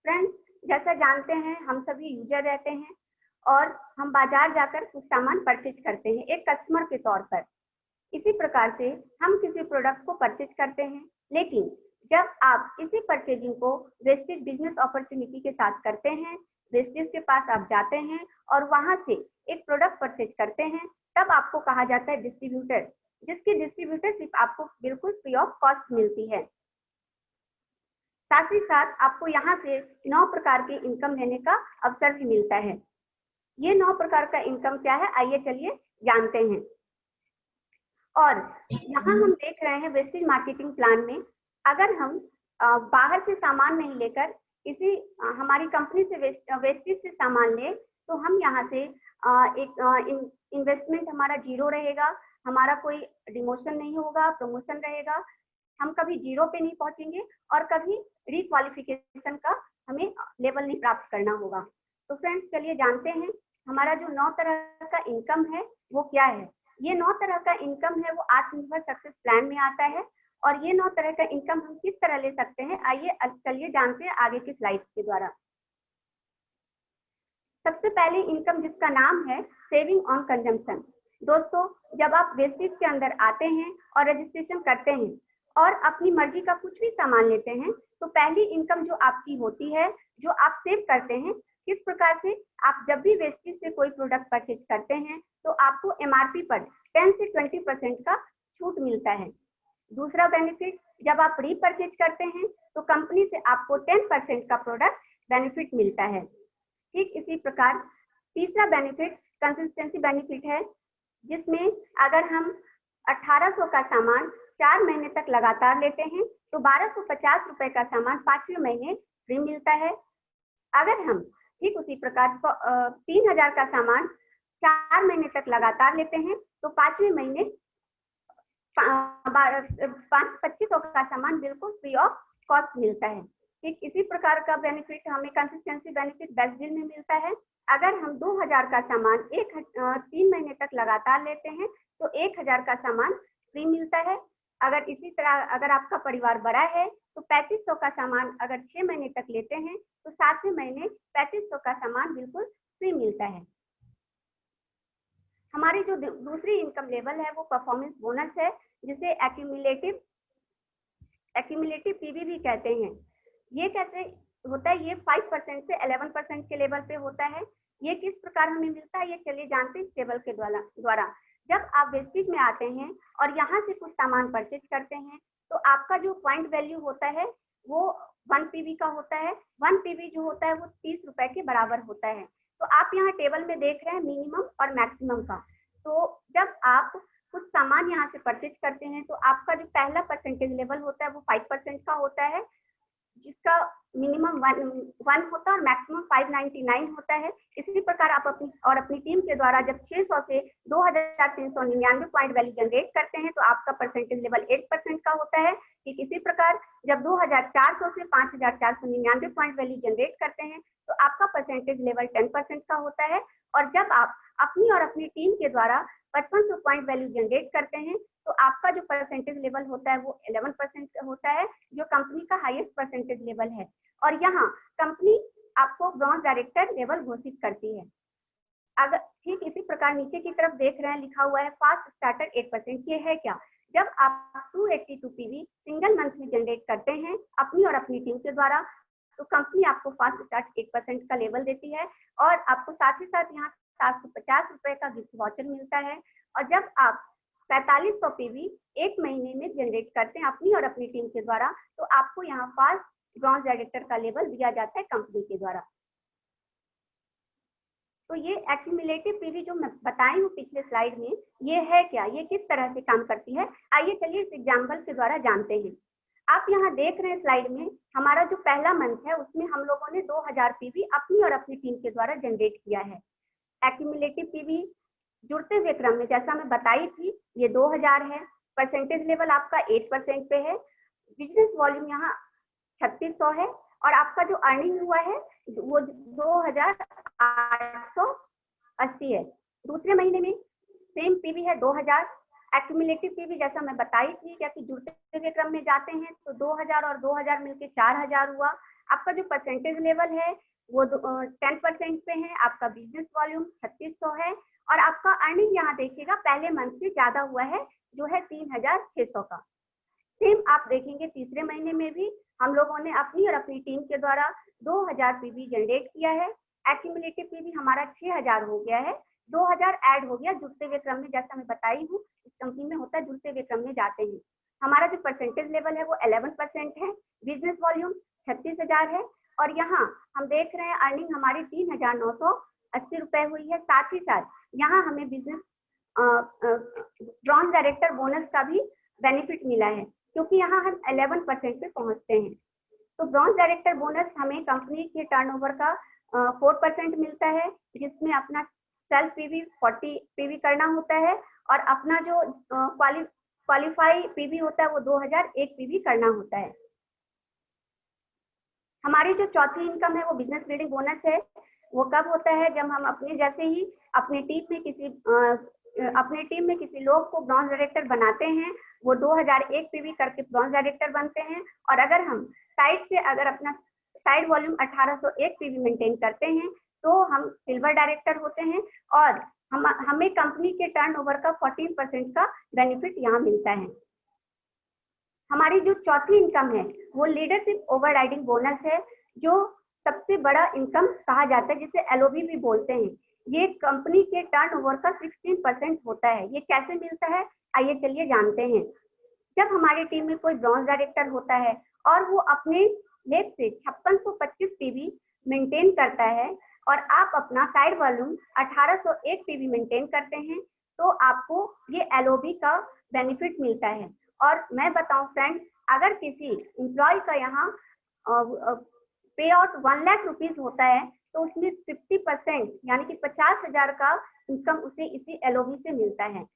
फ्रेंड्स, जैसा जानते हैं हम सभी यूजर रहते हैं और हम बाजार जाकर कुछ सामान परचेज करते हैं एक कस्टमर के तौर पर। इसी प्रकार से हम किसी प्रोडक्ट को परचेज करते हैं, लेकिन जब आप इसी परचेजिंग को वेस्टेज बिजनेस अपॉर्चुनिटी के साथ करते हैं, वेस्टेज के पास आप जाते हैं और वहां से एक प्रोडक्ट परचेज करते हैं, तब आपको कहा जाता है डिस्ट्रीब्यूटर, जिसकी डिस्ट्रीब्यूटरशिप आपको बिल्कुल फ्री ऑफ कॉस्ट मिलती है। साथ ही साथ आपको यहाँ से 9 प्रकार के इनकम लेने का अवसर भी मिलता है। ये 9 प्रकार का इनकम क्या है, आइए चलिए जानते हैं। और यहाँ हम देख रहे हैं वेस्टेज मार्केटिंग प्लान में, अगर हम बाहर से सामान नहीं लेकर किसी हमारी कंपनी से वेस्टेज से सामान ले, तो हम यहाँ से एक इन्वेस्टमेंट हमारा 0 रहेगा, हमारा कोई डिमोशन नहीं होगा, प्रमोशन रहेगा, हम कभी 0 पे नहीं पहुंचेंगे और कभी रिक्वालिफिकेशन का हमें लेवल नहीं प्राप्त करना होगा। तो फ्रेंड्स, चलिए जानते हैं हमारा जो 9 तरह का इनकम है वो क्या है। ये 9 तरह का इनकम है वो आत्मनिर्भर सक्सेस प्लान में आता है और ये 9 तरह का इनकम हम किस तरह ले सकते हैं, आइए चलिए जानते हैं आगे की स्लाइड्स के द्वारा। सबसे पहले इनकम जिसका नाम है सेविंग ऑन कंजम्पशन। दोस्तों, जब आप वेस्टेज के अंदर आते हैं और रजिस्ट्रेशन करते हैं और अपनी मर्जी का कुछ भी सामान लेते हैं, तो पहली इनकम जो आपकी होती है, जो आप सेव करते हैं, किस प्रकार से आप जब भी वेस्टेज से कोई प्रोडक्ट परचेज करते हैं तो आपको एमआरपी पर 10 से 20% का छूट मिलता है। दूसरा बेनिफिट, जब आप रीपरचेज करते हैं तो कंपनी से आपको 10% का प्रोडक्ट बेनिफिट मिलता है। ठीक इसी प्रकार तीसरा बेनिफिट कंसिस्टेंसी बेनिफिट है, जिसमें अगर हम 1800 का सामान 4 महीने तक लगातार लेते हैं तो 1250 रुपए का सामान 5वें महीने फ्री मिलता है। अगर हम ठीक उसी प्रकार 3000 का सामान 4 महीने तक लगातार लेते हैं तो 5वें महीने 2500 का सामान बिल्कुल फ्री ऑफ कॉस्ट मिलता है। ठीक इसी प्रकार का बेनिफिट हमें कंसिस्टेंसी बेनिफिट बेस्ट डील में मिलता है। अगर हम 2000 का सामान 3 महीने तक लगातार लेते हैं तो 1000 का सामान फ्री मिलता है। अगर इसी तरह अगर आपका परिवार बड़ा है तो 3500 का सामान अगर 6 महीने तक लेते हैं तो 7वें महीने 3500 का सामान बिल्कुल फ्री मिलता है। हमारी जो दूसरी इनकम लेवल है वो परफॉर्मेंस बोनस है, जिसे एक्यूमुलेटिव पीवी भी कहते हैं। ये कैसे होता है? ये 5% से 11% के लेवल पे होता है। ये किस प्रकार हमें मिलता है, ये चलिए जानते हैं इस टेबल के द्वारा। जब आप वेस्टेज में आते हैं और यहाँ से कुछ सामान परचेज करते हैं तो आपका जो पॉइंट वैल्यू होता है वो 1 पीवी का होता है। 1 पीवी जो होता है वो 30 रुपए के बराबर होता है। तो आप यहाँ टेबल में देख रहे हैं मिनिमम और मैक्सिमम का। तो जब आप कुछ सामान यहाँ से परचेज करते हैं तो आपका जो पहला परसेंटेज लेवल होता है वो 5% का होता है, जिसका मिनिमम 1 होता है और मैक्सिमम 599 होता है। इसी प्रकार आप अपनी टीम के द्वारा जब 600 से 2399 पॉइंट वैल्यू जनरेट करते हैं तो आपका परसेंटेज लेवल 8% का होता है। ठीक इसी प्रकार जब 2400 से 5499 पॉइंट वैल्यू जनरेट करते हैं तो आपका परसेंटेज लेवल 10% का होता है। और जब आप अपनी और अपनी टीम के द्वारा 5500 पॉइंट वैल्यू जनरेट करते हैं तो आपका जो परसेंटेज लेवल होता है वो 11% होता है, जो कंपनी का हाईएस्ट परसेंटेज लेवल है। और यहाँ कंपनी आपको ब्रॉन्ज डायरेक्टर लेवल घोषित करती है। अगर ठीक इसी प्रकार नीचे की तरफ देख रहे हैं लिखा हुआ है फास्ट स्टार्टर 8%। ये है क्या? जब आप 282 पीवी सिंगल मंथ में जनरेट करते हैं अपनी और अपनी टीम के द्वारा तो कंपनी आपको फास्ट स्टार्ट 8% का लेवल देती है और आपको साथ ही साथ यहाँ 750 रुपए का गिफ्ट वाउचर मिलता है। और जब आप 4500 पीवी 1 महीने में जनरेट करते हैं अपनी और अपनी टीम के द्वारा तो आपको यहाँ फास्ट ब्रॉन्ज डायरेक्टर का लेवल दिया जाता है कंपनी के द्वारा। तो ये एक्यूमुलेटिव पीवी जो मैं बताई हूँ पिछले स्लाइड में, ये है क्या, ये किस तरह से काम करती है, आइए चलिए इस एग्जाम्पल के द्वारा जानते हैं। आप यहाँ देख रहे हैं स्लाइड में हमारा जो पहला मंथ है उसमें हम लोगों ने 2000 पीवी अपनी और अपनी टीम के द्वारा जनरेट किया है। एक्यूमुलेटिव पीवी जुड़ते हुए क्रम में जैसा मैं बताई थी ये 2000 है। परसेंटेज लेवल आपका 8% पे है। बिजनेस वॉल्यूम यहाँ 3600 है और आपका जो अर्निंग हुआ है वो 2880 है। दूसरे महीने में सेम पीवी है 2000। एक्यूमुलेटिव पीवी जैसा मैं बताई थी कि जुड़ते हुए क्रम में जाते हैं तो 2000 और 2000 मिलके 4000 हुआ। आपका जो परसेंटेज लेवल है वो 10% पे है। आपका बिजनेस वॉल्यूम 3600 है और आपका अर्निंग यहाँ देखिएगा पहले मंथ से ज्यादा हुआ है जो है 3600 का। सेम आप देखेंगे तीसरे महीने में भी हम लोगों ने अपनी और अपनी टीम के द्वारा 2000 पीवी जनरेट किया है। एक्यूमुलेटिव पीवी हमारा 6000 हो गया है। 2000 ऐड हो गया जुड़ते हुए क्रम में, जैसा मैं बताई हूँ इस कंपनी में होता है जुड़ते हुए क्रम में जाते हैं। हमारा जो परसेंटेज लेवल है वो 11% है। बिजनेस वॉल्यूम 36000 है और यहाँ हम देख रहे हैं अर्निंग हमारी 3980 रुपए हुई है। साथ ही साथ यहाँ हमें बिजनेस ब्रॉन्ज डायरेक्टर बोनस का भी बेनिफिट मिला है क्योंकि यहाँ हम 11% पे पहुंचते हैं। तो ब्रॉन्ज डायरेक्टर बोनस हमें कंपनी के टर्नओवर का 4% मिलता है, जिसमें अपना सेल्फ पीवी 40 पीवी करना होता है और अपना जो क्वालिफाई पीवी होता है वो 2001 पीवी करना होता है। हमारी जो चौथी इनकम है वो बिजनेस बिल्डिंग बोनस है। वो कब होता है? जब हम अपने जैसे ही अपनी टीम में किसी लोग को ब्रॉन्ज डायरेक्टर बनाते हैं वो 2001 पीवी करके ब्रॉन्ज डायरेक्टर बनते हैं। और अगर हम साइड से अगर अपना साइड वॉल्यूम 1801 पीवी मेंटेन करते हैं तो हम सिल्वर डायरेक्टर होते हैं और हमें कंपनी के टर्नओवर का 14% का बेनिफिट यहाँ मिलता है। हमारी जो चौथी इनकम है वो लीडरशिप ओवरराइडिंग बोनस है, जो सबसे बड़ा इनकम कहा जाता है, जिसे एलओबी भी बोलते हैं। ये कंपनी के टर्नओवर का 16% होता है। ये कैसे मिलता है आइए चलिए जानते हैं। जब हमारी टीम में कोई ब्रॉन्ज डायरेक्टर होता है और वो अपने लेब से 5625 पीवी मेंटेन करता है और आप अपना साइड वॉल्यूम 1801 पीवी मेंटेन करते हैं तो आपको ये एलओबी का बेनिफिट मिलता है। और मैं बताऊं फ्रेंड्स, अगर किसी एम्प्लॉय का यहाँ पे आउट 1 लाख रुपीज होता है तो उसमें 50% यानी कि 50,000 का इनकम उसे इसी एलओबी से मिलता है।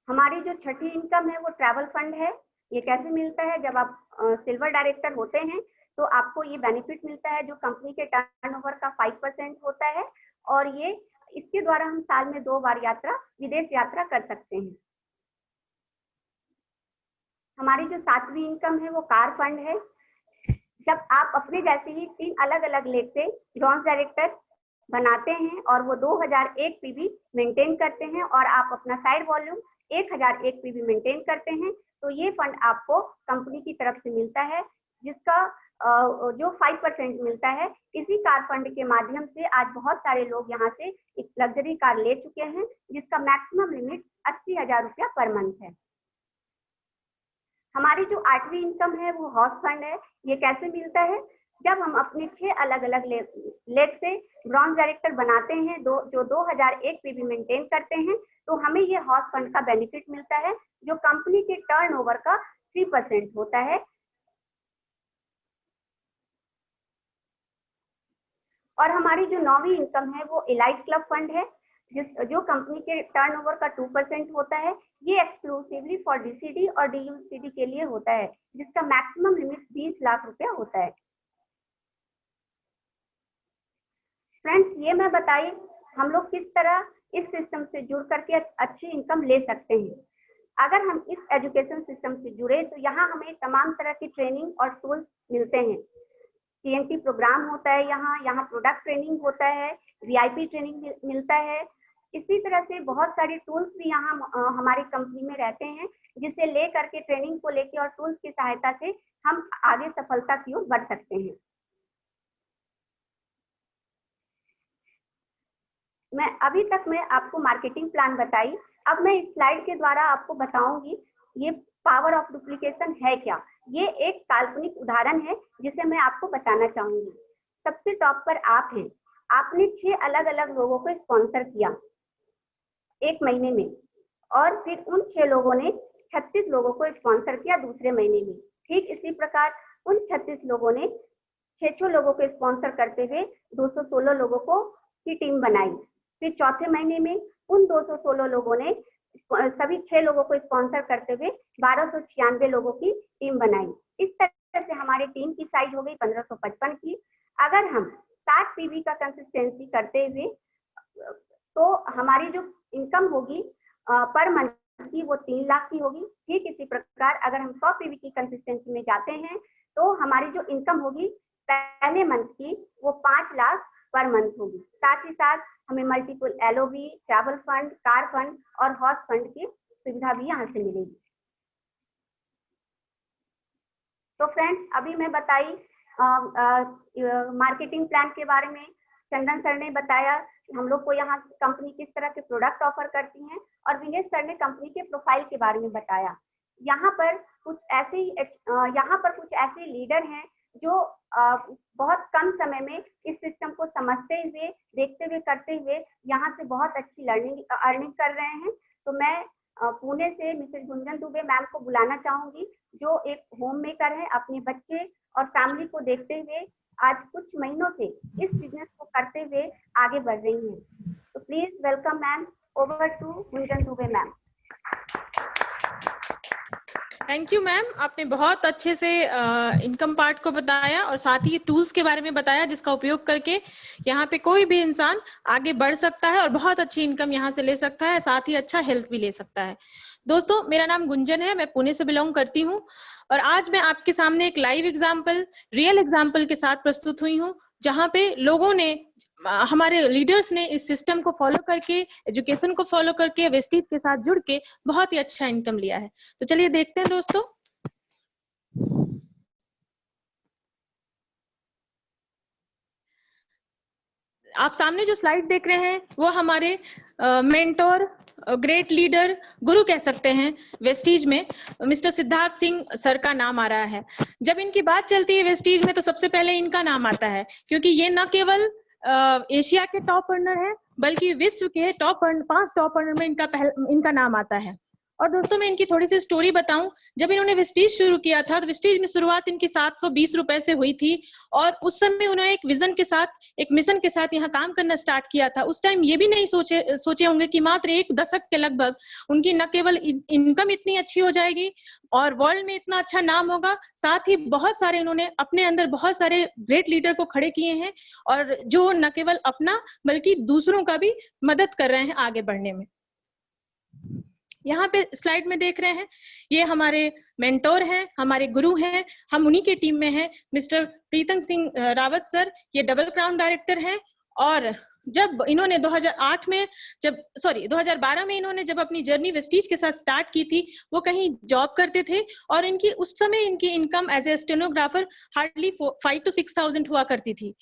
हमारी जो छठी इनकम है वो ट्रैवल फंड है। ये कैसे मिलता है? जब आप सिल्वर डायरेक्टर होते हैं तो आपको ये बेनिफिट मिलता है जो कंपनी के टर्नओवर का 5% होता है, और ये इसके द्वारा हम साल में 2 बार विदेश यात्रा कर सकते हैं। हमारी जो 7वीं इनकम है वो कार फंड है। जब आप अपने जैसे ही 3 अलग अलग लेग से ब्रॉन्ज डायरेक्टर बनाते हैं और वो 2001 पीवी मेंटेन करते हैं और आप अपना साइड वॉल्यूम 1001 पीवी मेंटेन करते हैं, तो ये फंड आपको कंपनी की तरफ से मिलता है, जिसका जो 5% मिलता है। इसी कार फंड के माध्यम से आज बहुत सारे लोग यहाँ से एक लग्जरी कार ले चुके हैं, जिसका मैक्सिमम लिमिट 80,000 रुपया पर मंथ है। हमारी जो 8वीं इनकम है वो हाउस फंड है। ये कैसे मिलता है? जब हम अपने 6 अलग अलग लेग से ब्रॉन्ज डायरेक्टर बनाते हैं जो 2001 पीवी मेंटेन करते हैं, तो हमें ये हाउस फंड का बेनिफिट मिलता है जो कंपनी के टर्नओवर का 3% होता है। और हमारी जो 9वीं इनकम है वो एलाइट क्लब फंड है, जो कंपनी के टर्नओवर का 2% होता है। ये एक्सक्लूसिवली फॉर डीसीडी और डीयूसीडी के लिए होता है, जिसका मैक्सिमम लिमिट 20 लाख रुपया होता है। फ्रेंड्स, ये मैं बताई हम लोग किस तरह इस सिस्टम से जुड़ करके अच्छी इनकम ले सकते हैं। अगर हम इस एजुकेशन सिस्टम से जुड़े तो यहाँ हमें तमाम तरह की ट्रेनिंग और टूल्स मिलते हैं। TNT प्रोग्राम होता है, यहाँ प्रोडक्ट ट्रेनिंग होता है, VIP ट्रेनिंग मिलता है। इसी तरह से बहुत सारी टूल्स भी यहाँ हमारी कंपनी में रहते हैं, जिसे ले करके ट्रेनिंग को लेके और टूल्स की सहायता से हम आगे सफलता की ओर बढ़ सकते हैं। अभी तक मैं आपको मार्केटिंग प्लान बताई। अब मैं इस स्लाइड के द्वारा आपको बताऊंगी ये पावर ऑफ डुप्लीकेशन है क्या। ये एक काल्पनिक उदाहरण है जिसे मैं आपको बताना चाहूंगी। सबसे टॉप पर आप हैं। आपने 6 अलग अलग लोगों को स्पॉन्सर किया 1 महीने में, और फिर उन 6 लोगों ने 36 लोगों को स्पॉन्सर किया दूसरे महीने में। ठीक इसी प्रकार उन 36 लोगों ने 6 लोगों को स्पॉन्सर करते हुए 216 लोगों की टीम बनाई। फिर चौथे महीने में उन 216 लोगों ने सभी 6 लोगों को स्पॉन्सर करते हुए 1296 लोगों की टीम बनाई। इस तरह से हमारी टीम की साइज हो गई 1555 की। अगर हम 60 पीवी का कंसिस्टेंसी करते हुए तो हमारी जो इनकम होगी पर मंथ की वो 3 लाख की होगी। ठीक इसी प्रकार अगर हम 100 पीवी की कंसिस्टेंसी में जाते हैं तो हमारी जो इनकम होगी पहले मंथ की वो 5 लाख पर मंथ होगी। साथ ही साथ हमें multiple LOB, travel fund, car fund और हाउस फंड की सुविधा भी यहाँ से मिलेगी। तो फ्रेंड्स, अभी मैं बताई मार्केटिंग प्लान के बारे में। चंदन सर ने बताया कि हम लोग को यहाँ कंपनी किस तरह के प्रोडक्ट ऑफर करती हैं, और विनेश सर ने कंपनी के प्रोफाइल के बारे में बताया। यहाँ पर कुछ ऐसे लीडर हैं जो बहुत कम समय में इस सिस्टम को समझते हुए, देखते हुए, करते हुए यहाँ से बहुत अच्छी अर्निंग कर रहे हैं। तो मैं पुणे से मिसेस गुंजन दुबे मैम को बुलाना चाहूंगी, जो एक होम मेकर है, अपने बच्चे और फैमिली को देखते हुए आज कुछ महीनों से इस बिजनेस को करते हुए आगे बढ़ रही हैं। तो please welcome ma'am, over to Gunjan Dubey ma'am. Thank you ma'am, आपने बहुत अच्छे से इनकम पार्ट को बताया और साथ ही टूल्स के बारे में बताया जिसका उपयोग करके यहाँ पे कोई भी इंसान आगे बढ़ सकता है और बहुत अच्छी इनकम यहाँ से ले सकता है, साथ ही अच्छा हेल्थ भी ले सकता है। दोस्तों, मेरा नाम गुंजन है, मैं पुणे से बिलोंग करती हूँ और आज मैं आपके सामने एक लाइव एग्जाम्पल, रियल एग्जाम्पल के साथ प्रस्तुत हुई हूँ, जहाँ पे लोगों ने, हमारे लीडर्स ने इस सिस्टम को फॉलो करके, एजुकेशन को फॉलो करके, वेस्टीज के साथ जुड़ के बहुत ही अच्छा इनकम लिया है। तो चलिए देखते हैं दोस्तों। आप सामने जो स्लाइड देख रहे हैं वो हमारे मेंटोर, ग्रेट लीडर, गुरु कह सकते हैं वेस्टीज में, मिस्टर सिद्धार्थ सिंह सर का नाम आ रहा है। जब इनकी बात चलती है वेस्टीज में तो सबसे पहले इनका नाम आता है, क्योंकि ये न केवल एशिया के टॉप अर्नर है बल्कि विश्व के 5 टॉप अर्नर में इनका नाम आता है। और दोस्तों मैं इनकी थोड़ी सी स्टोरी बताऊं, जब इन्होंने वेस्टीज शुरू किया था तो वेस्टीज में शुरुआत इनकी 720 रुपए से हुई थी और उस समय उन्होंने एक विजन के साथ, एक मिशन के साथ यहाँ काम करना स्टार्ट किया था। उस टाइम ये भी नहीं सोचे होंगे कि मात्र 1 दशक के लगभग उनकी न केवल इनकम इतनी अच्छी हो जाएगी और वर्ल्ड में इतना अच्छा नाम होगा, साथ ही बहुत सारे इन्होंने अपने अंदर बहुत सारे ग्रेट लीडर को खड़े किए हैं और जो न केवल अपना बल्कि दूसरों का भी मदद कर रहे हैं आगे बढ़ने में। यहाँ पे स्लाइड में देख रहे हैं, ये हमारे मेंटोर हैं, हमारे गुरु हैं, हम उन्हीं के टीम में हैं, मिस्टर प्रीतम सिंह रावत सर। ये डबल क्राउन डायरेक्टर हैं और जब इन्होंने 2008 में 2012 में इन्होंने जब अपनी जर्नी वेस्टीज के साथ स्टार्ट की थी, वो कहीं जॉब करते थे और इनकी उस समय इनकी income as a stenographer hardly 5 to 6,000 हुआ करती थी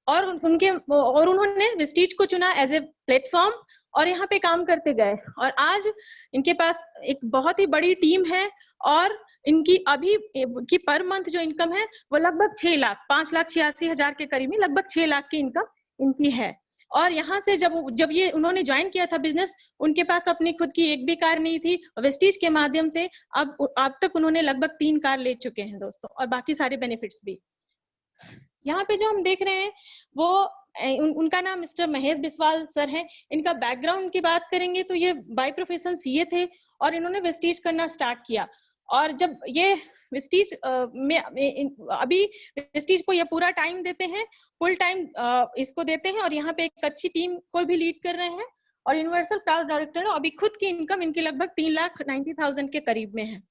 और उन्होंने वेस्टीज को चुना एज ए प्लेटफॉर्म और यहाँ पे काम करते गए और आज इनके पास एक बहुत ही बड़ी टीम है और इनकी अभी की पर मंथ जो इनकम है वो लगभग 6 लाख 5,86,000 के करीब में लगभग 6 लाख की इनकम इनकी है। और यहाँ से जब ये उन्होंने ज्वाइन किया था बिजनेस, उनके पास अपनी खुद की एक भी कार नहीं थी। वेस्टीज के माध्यम से अब तक उन्होंने लगभग 3 कार ले चुके हैं दोस्तों और बाकी सारे बेनिफिट्स भी। यहाँ पे जो हम देख रहे हैं वो उनका नाम मिस्टर महेश बिस्वाल सर हैं। इनका बैकग्राउंड की बात करेंगे तो ये बाय प्रोफेशन सीए थे और इन्होंने वेस्टीज करना स्टार्ट किया और जब ये वेस्टीज में अभी वेस्टीज को ये पूरा टाइम देते हैं, फुल टाइम इसको देते हैं और यहाँ पे एक अच्छी टीम को भी लीड कर रहे हैं और यूनिवर्सल क्लाउड डायरेक्टर है। अभी खुद की इनकम इनकी लगभग 3,90,000 के करीब में है।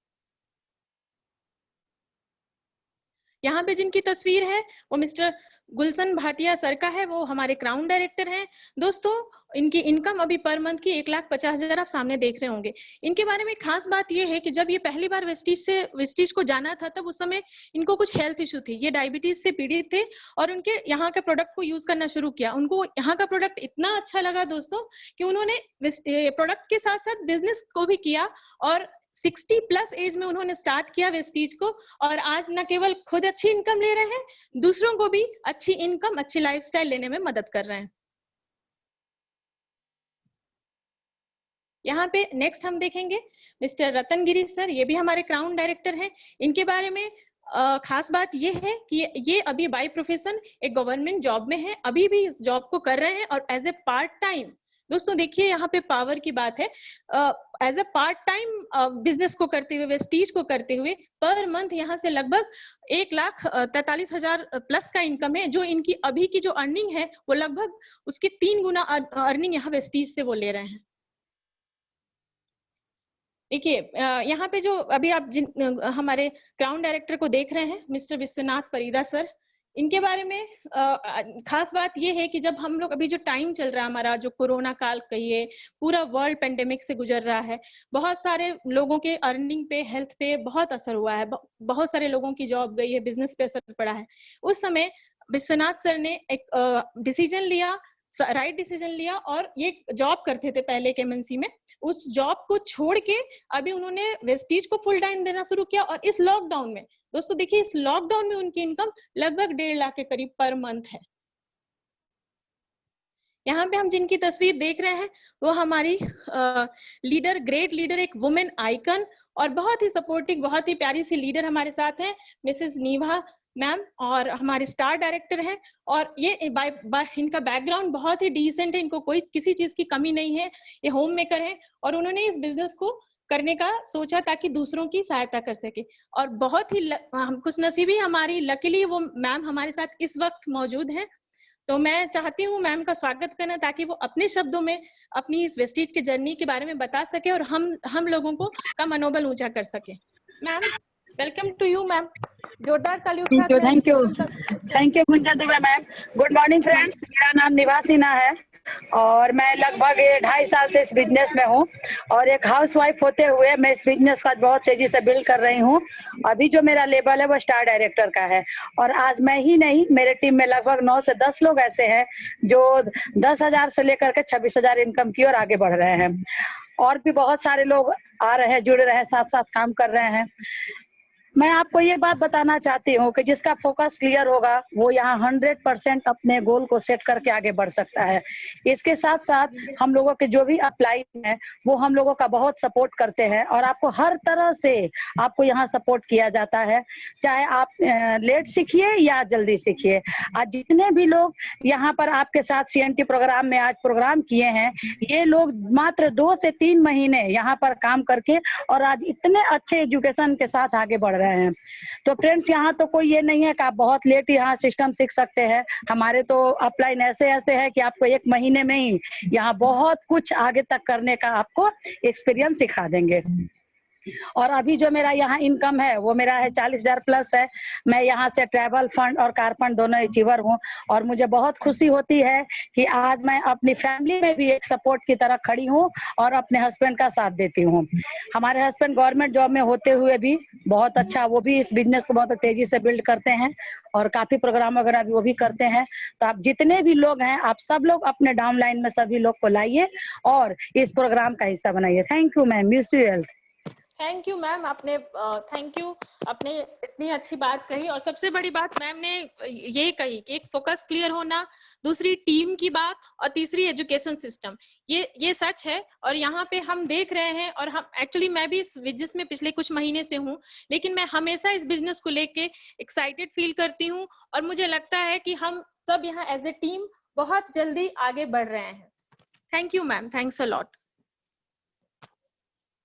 यहाँ पे जिनकी तस्वीर है वो मिस्टर गुलशन भाटिया सर का है, वो हमारे क्राउन डायरेक्टर हैं। दोस्तों इनकी इनकम अभी पर मंथ की 1,50,000 आप सामने देख रहे होंगे। इनके बारे में खास बात ये है कि जब ये पहली बार वेस्टीज को जाना था तब उस समय इनको कुछ हेल्थ इशू थी, ये डायबिटीज से पीड़ित थे और उनके यहाँ के प्रोडक्ट को यूज करना शुरू किया। उनको यहाँ का प्रोडक्ट इतना अच्छा लगा दोस्तों कि उन्होंने प्रोडक्ट के साथ साथ बिजनेस को भी किया और 60+ एज में उन्होंने स्टार्ट किया वेस्टीज को और आज न केवल खुद अच्छी इनकम ले रहे हैं, दूसरों को भी अच्छी इनकम, अच्छी लाइफस्टाइल लेने में मदद कर रहे हैं। यहाँ पे नेक्स्ट हम देखेंगे मिस्टर रतन गिरी सर, ये भी हमारे क्राउन डायरेक्टर हैं। इनके बारे में खास बात ये है कि ये अभी बाय प्रोफेशन एक गवर्नमेंट जॉब में है, अभी भी इस जॉब को कर रहे हैं और एज ए पार्ट टाइम, दोस्तों देखिए यहाँ पे पावर की बात है, as a part time business को करते हुए, वेस्टीज को करते हुए पर मंथ यहाँ से लगभग 1,43,000 प्लस का इनकम है। जो इनकी अभी की जो अर्निंग है वो लगभग उसकी 3 गुना अर्निंग यहाँ वेस्टीज से वो ले रहे हैं। देखिए यहाँ पे जो अभी आप हमारे क्राउन डायरेक्टर को देख रहे हैं मिस्टर विश्वनाथ परिदा सर, इनके बारे में खास बात ये है कि जब हम लोग अभी जो टाइम चल रहा है हमारा, जो कोरोना काल कहिए, पूरा वर्ल्ड पेंडेमिक से गुजर रहा है, बहुत सारे लोगों के अर्निंग पे, हेल्थ पे बहुत असर हुआ है, बहुत सारे लोगों की जॉब गई है, बिजनेस पे असर पड़ा है। उस समय विश्वनाथ सर ने एक डिसीजन लिया, राइट डिसीजन लिया और ये जॉब करते थे पहले के एमएनसी में, उस जॉब को छोड़ के अभी उन्होंने वेस्टीज को फुल टाइम देना शुरू किया और इस लॉकडाउन में दोस्तों देखिए, इस लॉकडाउन में उनकी इनकम लगभग 1.5 लाख के करीब पर मंथ है। यहाँ पे हम जिनकी तस्वीर देख रहे हैं वो हमारी लीडर, ग्रेट लीडर, एक वुमेन आइकन और बहुत ही सपोर्टिव, बहुत ही प्यारी सी लीडर हमारे साथ हैं मिसेस नीभा मैम और हमारे स्टार डायरेक्टर हैं। और ये इनका बैकग्राउंड बहुत ही डिसेंट है, इनको कोई किसी चीज की कमी नहीं है, ये होम मेकर हैं और उन्होंने इस बिजनेस को करने का सोचा ताकि दूसरों की सहायता कर सके। और बहुत ही खुशनसीबी हमारी, लकीली वो मैम हमारे साथ इस वक्त मौजूद हैं। तो मैं चाहती हूँ मैम का स्वागत करना ताकि वो अपने शब्दों में अपनी इस वेस्टीज के जर्नी के बारे में बता सके और हम लोगों को का मनोबल ऊंचा कर सके। Ma'am welcome to you ma'am, जोरदार तालियों। Thank you Gunjan Dubey ma'am. Good morning friends, मेरा नाम निभा सिन्हा है और मैं लगभग 2.5 साल से इस बिजनेस में हूँ और एक हाउसवाइफ होते हुए मैं इस बिजनेस को आज बहुत तेजी से बिल्ड कर रही हूँ। अभी जो मेरा लेवल है वो स्टार डायरेक्टर का है और आज मैं ही नहीं, मेरे टीम में लगभग 9 से 10 लोग ऐसे हैं जो 10,000 से लेकर के 26,000 इनकम की ओर आगे बढ़ रहे हैं और भी बहुत सारे लोग आ रहे हैं, जुड़ रहे हैं, साथ साथ काम कर रहे हैं। मैं आपको ये बात बताना चाहती हूँ कि जिसका फोकस क्लियर होगा वो यहाँ 100% अपने गोल को सेट करके आगे बढ़ सकता है। इसके साथ साथ हम लोगों के जो भी अप्लाई हैं वो हम लोगों का बहुत सपोर्ट करते हैं और आपको हर तरह से आपको यहाँ सपोर्ट किया जाता है, चाहे आप लेट सीखिए या जल्दी सीखिए। आज जितने भी लोग यहाँ पर आपके साथ CNT प्रोग्राम में आज प्रोग्राम किए हैं, ये लोग मात्र 2 से 3 महीने यहाँ पर काम करके और आज इतने अच्छे एजुकेशन के साथ आगे बढ़ रहे हैं। तो फ्रेंड्स, यहाँ तो कोई ये नहीं है कि आप बहुत लेट यहाँ सिस्टम सीख सकते हैं। हमारे तो अपलाइन ऐसे है कि आपको 1 महीने में ही यहाँ बहुत कुछ आगे तक करने का आपको एक्सपीरियंस सिखा देंगे। और अभी जो मेरा यहाँ इनकम है वो मेरा है 40,000 प्लस है। मैं यहाँ से ट्रैवल फंड और कार फंड दोनों अचीवर हूँ और मुझे बहुत खुशी होती है कि आज मैं अपनी फैमिली में भी एक सपोर्ट की तरह खड़ी हूँ और अपने हस्बैंड का साथ देती हूँ। हमारे हस्बैंड गवर्नमेंट जॉब में होते हुए भी बहुत अच्छा, वो भी इस बिजनेस को बहुत तेजी से बिल्ड करते हैं और काफी प्रोग्राम वगैरह भी वो भी करते हैं। तो आप जितने भी लोग हैं, आप सब लोग अपने डाउनलाइन में सभी लोग को लाइए और इस प्रोग्राम का हिस्सा बनाइए। Thank you ma'am, wish you health. Thank you ma'am, आपने थैंक यू, आपने इतनी अच्छी बात कही। और सबसे बड़ी बात मैम ने ये कही कि एक फोकस क्लियर होना, दूसरी टीम की बात और तीसरी एजुकेशन सिस्टम। ये सच है और यहाँ पे हम देख रहे हैं। और हम एक्चुअली मैं भी इस बिजनेस में पिछले कुछ महीने से हूँ, लेकिन मैं हमेशा इस बिजनेस को लेके एक्साइटेड फील करती हूँ और मुझे लगता है कि हम सब यहाँ एज ए टीम बहुत जल्दी आगे बढ़ रहे हैं। Thank you ma'am, thanks a lot.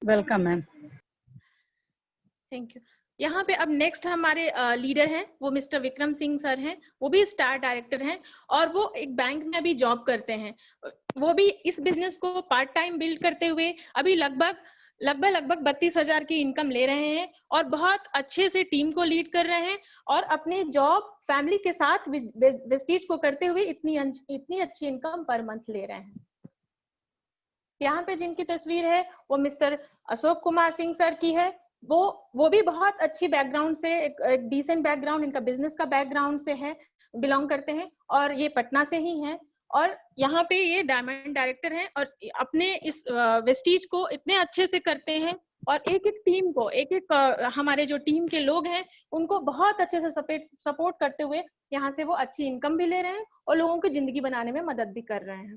Welcome ma'am. Thank you. यहाँ पे अब नेक्स्ट हमारे लीडर हैं, वो मिस्टर विक्रम सिंह सर हैं। वो भी स्टार डायरेक्टर हैं और वो एक बैंक में अभी जॉब करते हैं। वो भी इस बिजनेस को पार्ट टाइम बिल्ड करते हुए अभी लगभग 32,000 की इनकम ले रहे हैं और बहुत अच्छे से टीम को लीड कर रहे हैं और अपने जॉब फैमिली के साथ वेस्टीज को करते हुए इतनी अच्छी इनकम पर मंथ ले रहे हैं। यहाँ पे जिनकी तस्वीर है वो मिस्टर अशोक कुमार सिंह सर की है। वो भी बहुत अच्छी बैकग्राउंड से, एक डिसेंट बैकग्राउंड, इनका बिजनेस का बैकग्राउंड से है, बिलोंग करते हैं और ये पटना से ही हैं। और यहाँ पे ये डायमंड डायरेक्टर हैं और अपने इस वेस्टीज को इतने अच्छे से करते हैं और एक टीम को, हमारे जो टीम के लोग हैं उनको बहुत अच्छे से सपोर्ट करते हुए यहाँ से वो अच्छी इनकम भी ले रहे हैं और लोगों की जिंदगी बनाने में मदद भी कर रहे हैं।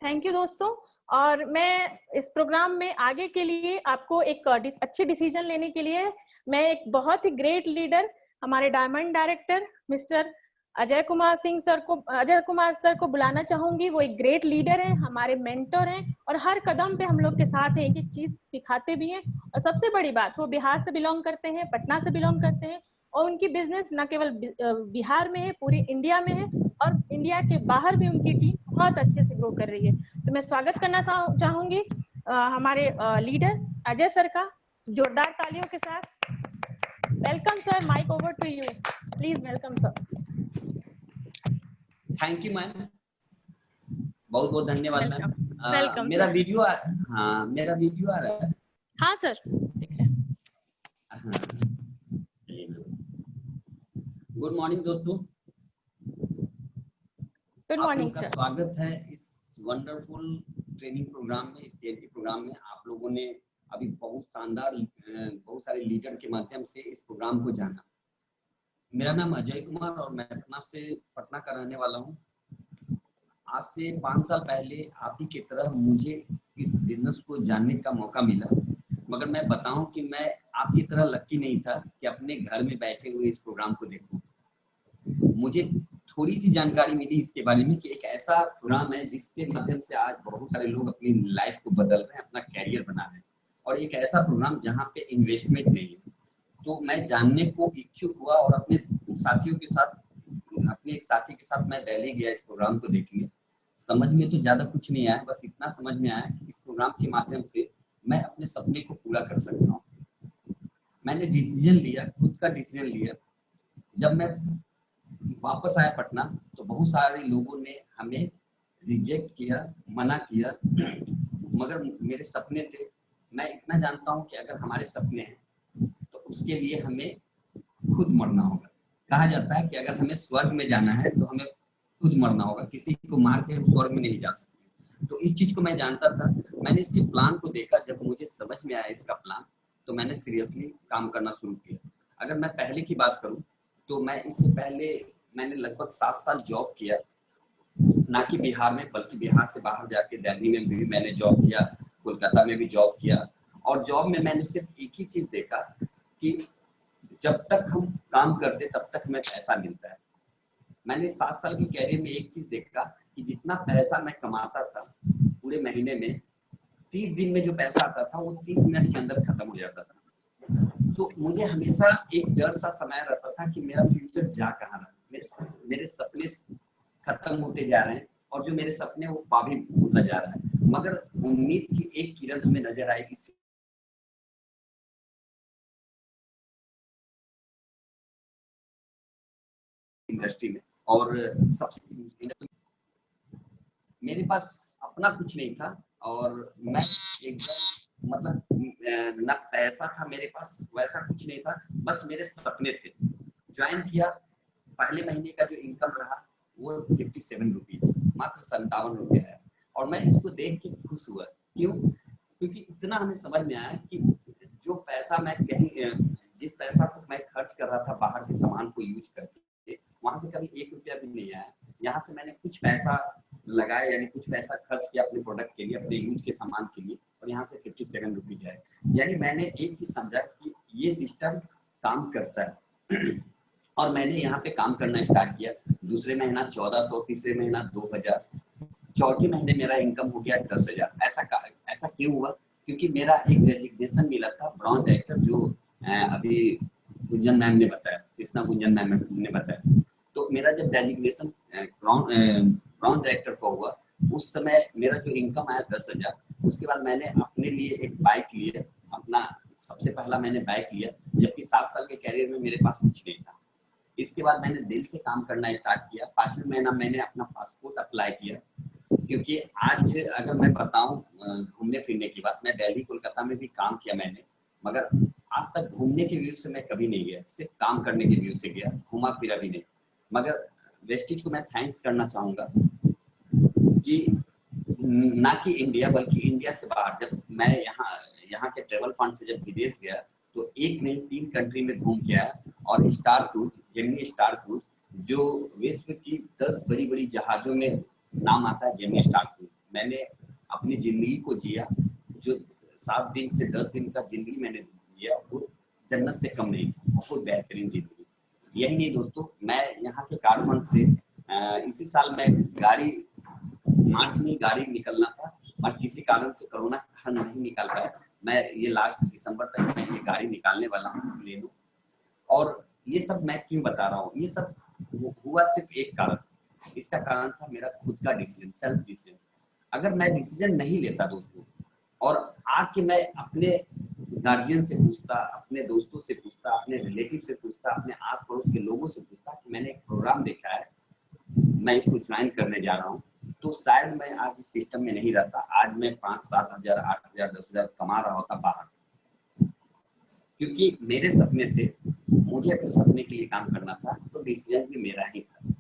थैंक यू दोस्तों। और मैं इस प्रोग्राम में आगे के लिए आपको एक अच्छी डिसीजन लेने के लिए मैं एक बहुत ही ग्रेट लीडर, हमारे diamond director mister Ajay Kumar sir को बुलाना चाहूंगी। वो एक ग्रेट लीडर हैं, हमारे मेंटर हैं और हर कदम पे हम लोग के साथ हैं, एक चीज सिखाते भी हैं। और सबसे बड़ी बात, वो बिहार से बिलोंग करते हैं, पटना से बिलोंग करते हैं और उनकी बिजनेस न केवल बिहार में है, पूरी इंडिया में है और इंडिया के बाहर भी उनकी टीम बहुत अच्छे से ग्रो कर रही है। तो मैं स्वागत करना चाहूंगी हमारे लीडर अजय सर का, जोरदार तालियों के साथ। Welcome sir, mic over to you, please welcome sir. Thank you ma'am, बहुत बहुत धन्यवाद मैम। वेलकम। मेरा वीडियो आ रहा है? हाँ सर, ठीक है। गुड मॉर्निंग दोस्तों, गुड मॉर्निंग सर। स्वागत है इस वंडरफुल ट्रेनिंग प्रोग्राम में, इस CNT प्रोग्राम में। आप लोगों ने अभी बहुत शानदार, बहुत सारे लीडर के माध्यम से इस प्रोग्राम को जाना। मेरा नाम अजय कुमार और मैं पटना का रहने वाला हूँ। आज से 5 साल पहले आप ही की तरह मुझे इस बिजनेस को जानने का मौका मिला, मगर मैं बताऊं कि मैं आपकी तरह लकी नहीं था कि अपने घर में बैठे हुए इस प्रोग्राम को देखूं। मुझे थोड़ी सी जानकारी मिली इसके बारे में कि एक ऐसा प्रोग्राम है जिसके माध्यम से आज बहुत सारे लोग अपनी लाइफ को बदल रहे हैं, अपना कैरियर बना रहे हैं, और एक ऐसा प्रोग्राम जहाँ पे इन्वेस्टमेंट नहीं है। तो मैं जानने को इच्छुक हुआ और अपने साथियों के साथ, अपने एक साथी के साथ मैं दिल्ली गया इस प्रोग्राम को देखने। समझ में तो ज्यादा कुछ नहीं आया, बस इतना समझ में आया कि इस प्रोग्राम के माध्यम से मैं अपने सपने को पूरा कर सकता हूँ। मैंने डिसीजन लिया, खुद का डिसीजन लिया। जब मैं वापस आया पटना तो बहुत सारे लोगों ने हमें रिजेक्ट किया, मना किया, मगर मेरे सपने थे। मैं इतना जानता हूँ कि अगर हमारे सपने हैं तो उसके लिए हमें खुद मरना होगा। कहा जाता है कि अगर हमें स्वर्ग में जाना है तो हमें खुद मरना होगा, किसी को मार के हम स्वर्ग में नहीं जा सकते। तो इस चीज को मैं जानता था। मैंने इसके प्लान को देखा, जब मुझे समझ में आया इसका प्लान, तो मैंने सीरियसली काम करना शुरू किया। अगर मैं पहले की बात करूं तो मैं इससे पहले मैंने लगभग 7 साल जॉब किया, ना कि बिहार में बल्कि बिहार से बाहर जाके दिल्ली में भी मैंने जॉब किया, कोलकाता में भी जॉब किया। और जॉब में मैंने सिर्फ एक ही चीज देखा कि जब तक हम काम करते तब तक हमें पैसा मिलता है। मैंने 7 साल की कैरियर में एक चीज देखा कि जितना पैसा मैं कमाता था पूरे महीने में, 30 दिन में जो पैसा आता था वो 30 मिनट के अंदर खत्म हो जाता था। तो मुझे हमेशा एक डर सा समय रहता था कि मेरा फ्यूचर जा कहाँ रहा है, मेरे सपने खत्म होते जा रहे हैं और जो मेरे सपने वो पाभी होता जा रहा है। मगर उम्मीद की एक किरण हमें नजर आई इस इंडस्ट्री में। और सबसे मेरे पास अपना कुछ नहीं था और मैं एकदम मतलब ना पैसा था मेरे पास, वैसा कुछ नहीं था, बस मेरे सपने थे। ज्वाइन किया, पहले महीने का जो इनकम रहा वो 57 रुपीज, मात्र 57 रुपया है। और मैं इसको देख के खुश हुआ। क्यों? क्योंकि इतना हमें समझ में आया कि जो पैसा मैं कहीं, जिस पैसा को मैं खर्च कर रहा था बाहर के सामान को यूज करके, वहां से कभी 1 रुपया भी नहीं आया। यहाँ से मैंने कुछ पैसा लगाया, यानी कुछ पैसा खर्च किया अपने प्रोडक्ट के लिए, अपने यूज के सामान के लिए, और यहाँ से 57 रुपीज आए। यानी मैंने एक चीज समझा कि ये सिस्टम काम करता है। और मैंने यहाँ पे काम करना स्टार्ट किया। दूसरे महीना 1400, तीसरे महीना 2000, चौथे महीने मेरा इनकम हो गया 10,000। ऐसा क्यों हुआ? क्योंकि मेरा एक डेजिग्नेशन मिला था ब्राउन डायरेक्टर, जो अभी गुंजन मैम ने बताया, कृष्णा गुंजन मैम ने बताया। तो मेरा जब डेजिग्नेशन ब्राउन डायरेक्टर का हुआ, उस समय मेरा जो इनकम आया 10,000। उसके बाद मैंने अपने लिए एक बाइक लिया, अपना सबसे पहला मैंने बाइक लिया, जबकि 7 साल के कैरियर में मेरे पास कुछ नहीं था। इसके बाद मैंने दिल से काम करना स्टार्ट किया। 5वें महीना मैंने अपना पासपोर्ट अप्लाई किया, क्योंकि आज अगर मैं बताऊं घूमने फिरने की बात, मैं दिल्ली कोलकाता में भी काम किया मैंने, मगर आज तक घूमने के व्यू से मैं कभी नहीं गया, सिर्फ काम करने के व्यू से गया, घूमा फिरा भी नहीं। मगर वेस्टिज को मैं थैंक्स करना चाहूंगा कि ना कि इंडिया बल्कि इंडिया से बाहर, जब मैं यहाँ के ट्रेवल फंड से जब विदेश गया तो एक नहीं 3 कंट्री में घूम के आया। और star cruise, Gemini star cruise, जो विश्व की 10 बड़ी बड़ी जहाजों में नाम आता है, जेमिनी स्टार क्रूज, मैंने अपनी जिंदगी को जिया। जो 7 दिन से 10 दिन का जिंदगी मैंने जिया, वो जन्नत से कम नहीं थी, बहुत बेहतरीन जिंदगी। यही नहीं दोस्तों, मैं यहाँ के कार फंड से इसी साल मैं गाड़ी, मार्च में गाड़ी निकलना था, पर किसी कारण से कोरोना के कारण नहीं निकाल पाया। मैं ये लास्ट दिसंबर तक मैं ये गाड़ी निकालने वाला हूँ, ले लूं। और ये सब मैं क्यों बता रहा हूँ? ये सब हुआ सिर्फ एक कारण, इसका कारण था मेरा खुद का डिसीजन, सेल्फ डिसीजन। अगर मैं डिसीजन नहीं लेता दोस्तों, और आके मैं अपने गार्जियन से पूछता, अपने दोस्तों से पूछता, अपने रिलेटिव से पूछता, अपने आस पड़ोस के लोगों से पूछता कि मैंने एक प्रोग्राम देखा है, मैं इसको ज्वाइन करने जा रहा हूँ, तो शायद मैं आज इस सिस्टम में नहीं रहता। आज मैं 5-7 हजार, 8 हजार, 10 हजार कमा रहा होता बाहर, क्योंकि मेरे सपने थे, मुझे अपने सपने के लिए काम करना था, तो डिसीजन भी मेरा ही था।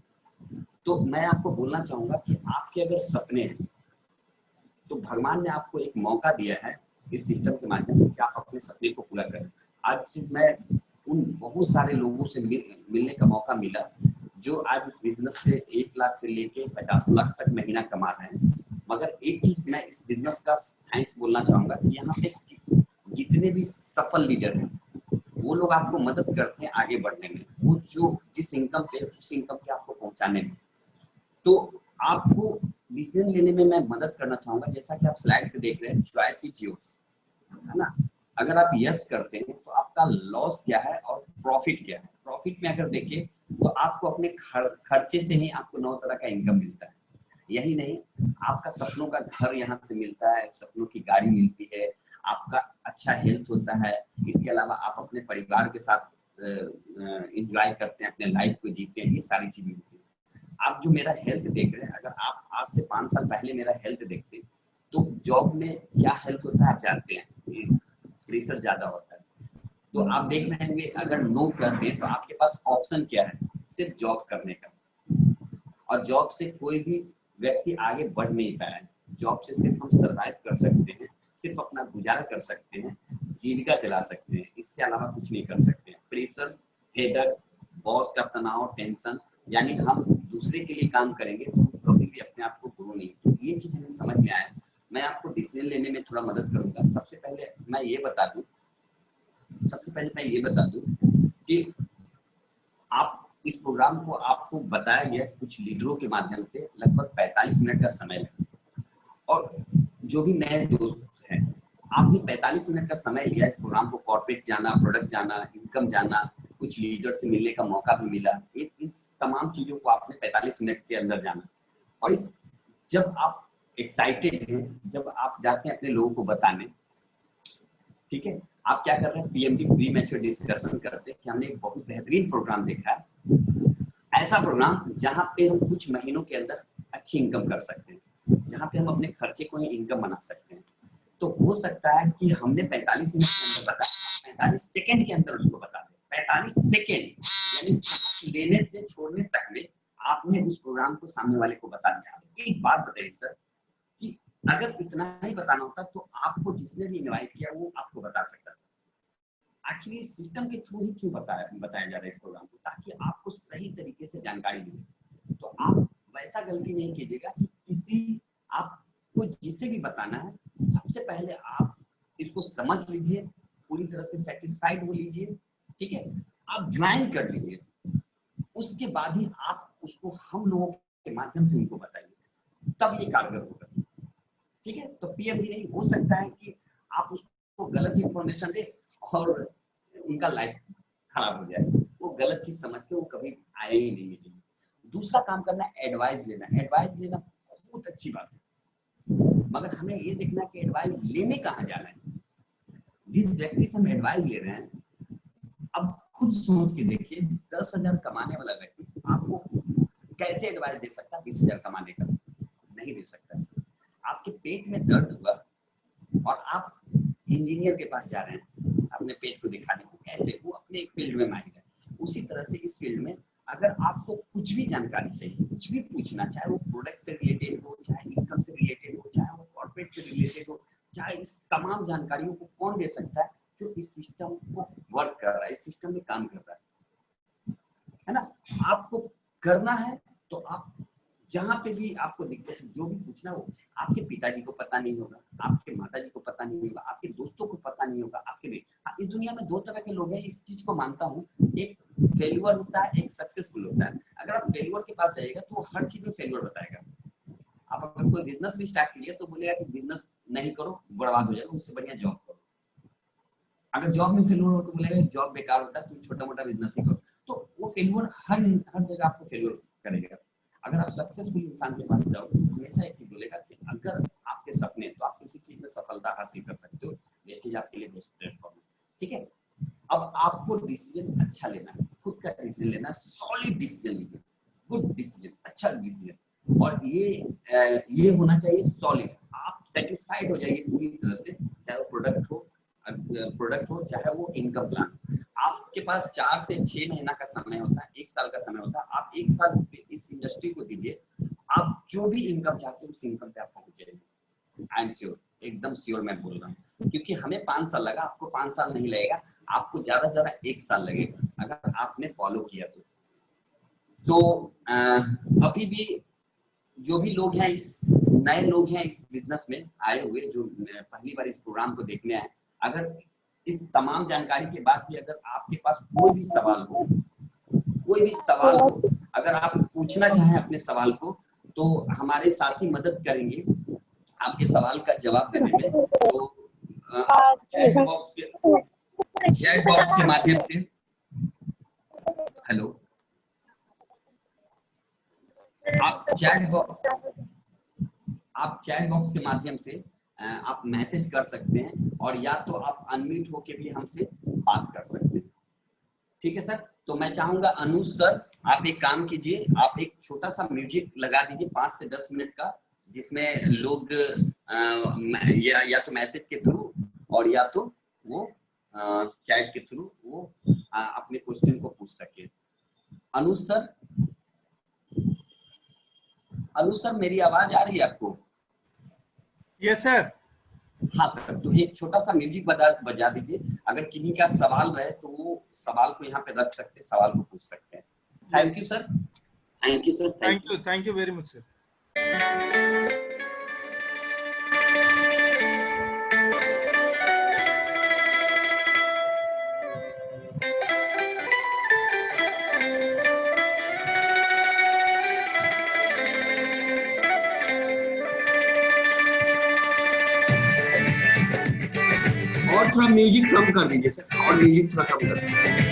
तो मैं आपको बोलना चाहूंगा कि आपके अगर सपने हैं तो भगवान ने आपको एक मौका दिया है इस सिस्टम के माध्यम से कि आप अपने सपने को पूरा करें। आज मैं उन बहुत सारे लोगों से मिलने का मौका मिला जो आज इस बिजनेस से 1 लाख से लेके 50 लाख तक महीना कमा रहे हैं। मगर एक चीज मैं इस बिजनेस का थैंक्स बोलना चाहूंगा कि यहाँ पे जितने भी सफल लीडर हैं वो लोग आपको मदद करते हैं आगे बढ़ने में, वो जो जिस इनकम पे उस इनकम पे आपको पहुंचाने में। तो आपको डिसीजन लेने में मैं मदद करना चाहूंगा। जैसा कि आप स्लाइड पे देख रहे हैं, चॉइस इज योर्स, है ना। अगर आप यस करते हैं तो आपका लॉस क्या है और प्रॉफिट क्या है। प्रॉफिट में अगर देखें तो आपको अपने खर्चे से ही आपको 9 तरह का इनकम मिलता है। यही नहीं, आपका सपनों का घर यहाँ से मिलता है, सपनों की गाड़ी मिलती है, आपका अच्छा हेल्थ होता है। इसके अलावा आप अपने परिवार के साथ एंजॉय करते हैं, अपने लाइफ को जीते हैं, ये सारी चीजें मिलती है। आप जो मेरा हेल्थ देख रहे हैं, अगर आप आज से 5 साल पहले मेरा हेल्थ देखते तो जॉब में क्या हेल्थ होता है आप जानते हैं, प्रेशर ज्यादा होता है। तो आप देख रहे होंगे अगर नो करते हैं तो आपके पास ऑप्शन क्या है, सिर्फ जॉब करने का। और जॉब से कोई भी व्यक्ति आगे बढ़ नहीं पाया है। जॉब से सिर्फ हम सर्वाइव कर सकते हैं, सिर्फ अपना गुजारा कर सकते हैं, जीविका चला सकते हैं, इसके अलावा कुछ नहीं कर सकते हैं। प्रेशर, हेडक, बॉस का तनाव, टेंशन, यानी हम दूसरे के लिए काम करेंगे तो कभी भी अपने आप को गुरु नहीं। तो ये चीज हमें समझ में आया। मैं आपको डिसीजन लेने में थोड़ा मदद करूंगा। सबसे पहले मैं ये बता दूं कि आप इस प्रोग्राम को आपको बताया गया कुछ लीडरों के माध्यम से लगभग 45 मिनट का समय लगा, और जो भी नए दोस्त हैं आपने 45 मिनट का समय लिया इस प्रोग्राम को, कॉर्पोरेट जाना, प्रोडक्ट जाना, इनकम जाना, कुछ लीडर से मिलने का मौका भी मिला। इस तमाम चीजों को आपने 45 मिनट के अंदर जाना, और इस जब आप एक्साइटेड हैं, जब आप जाते हैं अपने लोगों को बताने, ठीक है, आप क्या कर रहे हैं, पीएमडी प्री मैच्योर डिस्कशन करते हैं कि हमने एक बहुत बेहतरीन प्रोग्राम देखा है, ऐसा प्रोग्राम जहां पे हम कुछ महीनों के अंदर अच्छी इनकम कर सकते हैं, जहां पे हम अपने खर्चे को ही इनकम बना सकते हैं। तो हो सकता है कि हमने 45 मिनट के अंदर बताया, 45 सेकंड के अंदर उसको बता दें। 45 सेकंड यानी लेने से छोड़ने तक में आपने उस प्रोग्राम को सामने वाले को बता दिया। एक बात बताइए सर कि अगर इतना ही बताना होता तो आपको जिसने भी इनवाइट किया वो आपको बता सकता था। आखिर इस सिस्टम के थ्रू ही क्यों बताया जा रहा है इस प्रोग्राम को, ताकि आपको सही तरीके से जानकारी मिले। तो आप वैसा गलती नहीं कीजिएगा कि किसी आपको जिसे भी बताना है, सबसे पहले आप इसको समझ लीजिए, पूरी तरह से सेटिस्फाइड हो लीजिए, ठीक है, आप ज्वाइन कर लीजिए, उसके बाद ही आप उसको हम लोगों के माध्यम से उनको बताइए, तब ये कारगर होगा। ठीक है, तो पीएमडी नहीं हो सकता है कि आप उसको गलत इंफॉर्मेशन दे और उनका लाइफ खराब हो जाए, वो गलत चीज समझ के वो कभी आए ही नहीं मिलेंगे। दूसरा काम करना है एडवाइस लेना। एडवाइस लेना बहुत अच्छी बात है, मगर हमें ये देखना है कि एडवाइस लेने कहाँ जाना है। जिस व्यक्ति से हम एडवाइस ले रहे हैं, अब खुद सोच के देखिए, 10,000 कमाने वाला व्यक्ति आपको कैसे एडवाइस दे सकता है 20,000 कमाने का? नहीं दे सकता। आपके पेट में दर्द हुआ और आप इंजीनियर के पास जा रहे हैं अपने पेट को दिखाने को, कैसे? वो अपने एक फील्ड में माहिर है। उसी तरह से इस फील्ड में अगर आपको कुछ भी जानकारी चाहिए, कुछ भी पूछना, चाहे वो प्रोडक्ट से रिलेटेड हो, चाहे इनकम से रिलेटेड हो, चाहे वो कॉर्पोरेट से रिलेटेड हो, चाहे इस तमाम जानकारियों को कौन दे सकता है? जो इस सिस्टम को वर्क कर रहा है, इस सिस्टम में काम कर रहा है ना। आपको करना है तो आप जहां पे भी आपको दिक्कत, जो भी पूछना हो, आपके पिताजी को पता नहीं होगा, आपके माताजी को पता नहीं होगा, आपके दोस्तों को पता नहीं होगा, आपके भी। इस दुनिया में दो तरह के लोग हैं, इस चीज को मानता हूँ, एक फेल्यूर होता है, एक सक्सेसफुल होता है। अगर आप फेल्यूर के पास जाइएगा तो वो हर चीज में फेल्यूर बताएगा। आप अगर कोई बिजनेस भी स्टार्ट कीजिए तो बोलेगा कि बिजनेस नहीं करो, बर्बाद हो जाएगा, उससे बढ़िया जॉब करो। अगर जॉब में फेल्यूर हो तो बोलेगा जॉब बेकार होता है, तुम छोटा मोटा बिजनेस ही करो। तो वो फेल्यूर हर जगह आपको फेल्यूर करेगा। अगर आप सक्सेसफुल इंसान के पास जाओ तो हमेशा एक चीज बोलेगा कि अगर आपके सपने, तो आप किसी चीज में सफलता हासिल कर सकते हो। वेस्टेज आपके लिए बेस्ट प्लेटफॉर्म है। ठीक है, अब आपको डिसीजन अच्छा लेना है, खुद का डिसीजन लेना, सॉलिड डिसीजन लीजिए, गुड डिसीजन, अच्छा डिसीजन, और ये होना चाहिए सॉलिड। आप सेटिस्फाइड हो जाइए पूरी तरह से, चाहे वो प्रोडक्ट हो चाहे वो इनकम प्लान। आपके पास 4 से 6 महीना का समय होता है, 1 साल का समय होता है। आप 1 साल इस इंडस्ट्री को दीजिए, आप जो भी इनकम चाहते हो उस इनकम पे आप पहुंच जाएंगे। आई एम श्योर, एकदम श्योर मैं बोल रहा हूँ, क्योंकि हमें 5 साल लगा, आपको 5 साल नहीं लगेगा, आपको ज्यादा से ज्यादा 1 साल लगेगा अगर आपने फॉलो किया तो अभी भी जो भी लोग हैं, इस नए लोग हैं इस बिजनेस में आए हुए, जो पहली बार इस प्रोग्राम को देखने आए, अगर इस तमाम जानकारी के बाद भी अगर आपके पास कोई भी सवाल हो, अगर आप पूछना चाहें अपने सवाल को, तो हमारे साथी मदद करेंगे आपके सवाल का जवाब देने में। तो आप चैट बॉक्स के माध्यम से, हेलो, आप चैट बॉक्स के माध्यम से आप मैसेज कर सकते हैं, और या तो आप अनम्यूट होके भी हमसे बात कर सकते हैं। ठीक है सर, तो मैं चाहूंगा अनुज सर, आप एक काम कीजिए, आप एक छोटा सा म्यूजिक लगा दीजिए 5 से 10 मिनट का, जिसमें लोग या तो मैसेज के थ्रू और या तो वो चैट के थ्रू वो अपने क्वेश्चन को पूछ सके। अनुज सर, मेरी आवाज आ रही है आपको? Yes sir. हाँ सर, तो एक छोटा सा म्यूजिक बजा दीजिए। अगर किन्हीं का सवाल रहे तो वो सवाल को यहाँ पे रख सकते हैं, सवाल को पूछ सकते हैं। Thank you sir, thank you sir, thank you very much sir. और थोड़ा म्यूजिक कम कर दीजिए सर, और म्यूजिक थोड़ा कम कर दीजिए।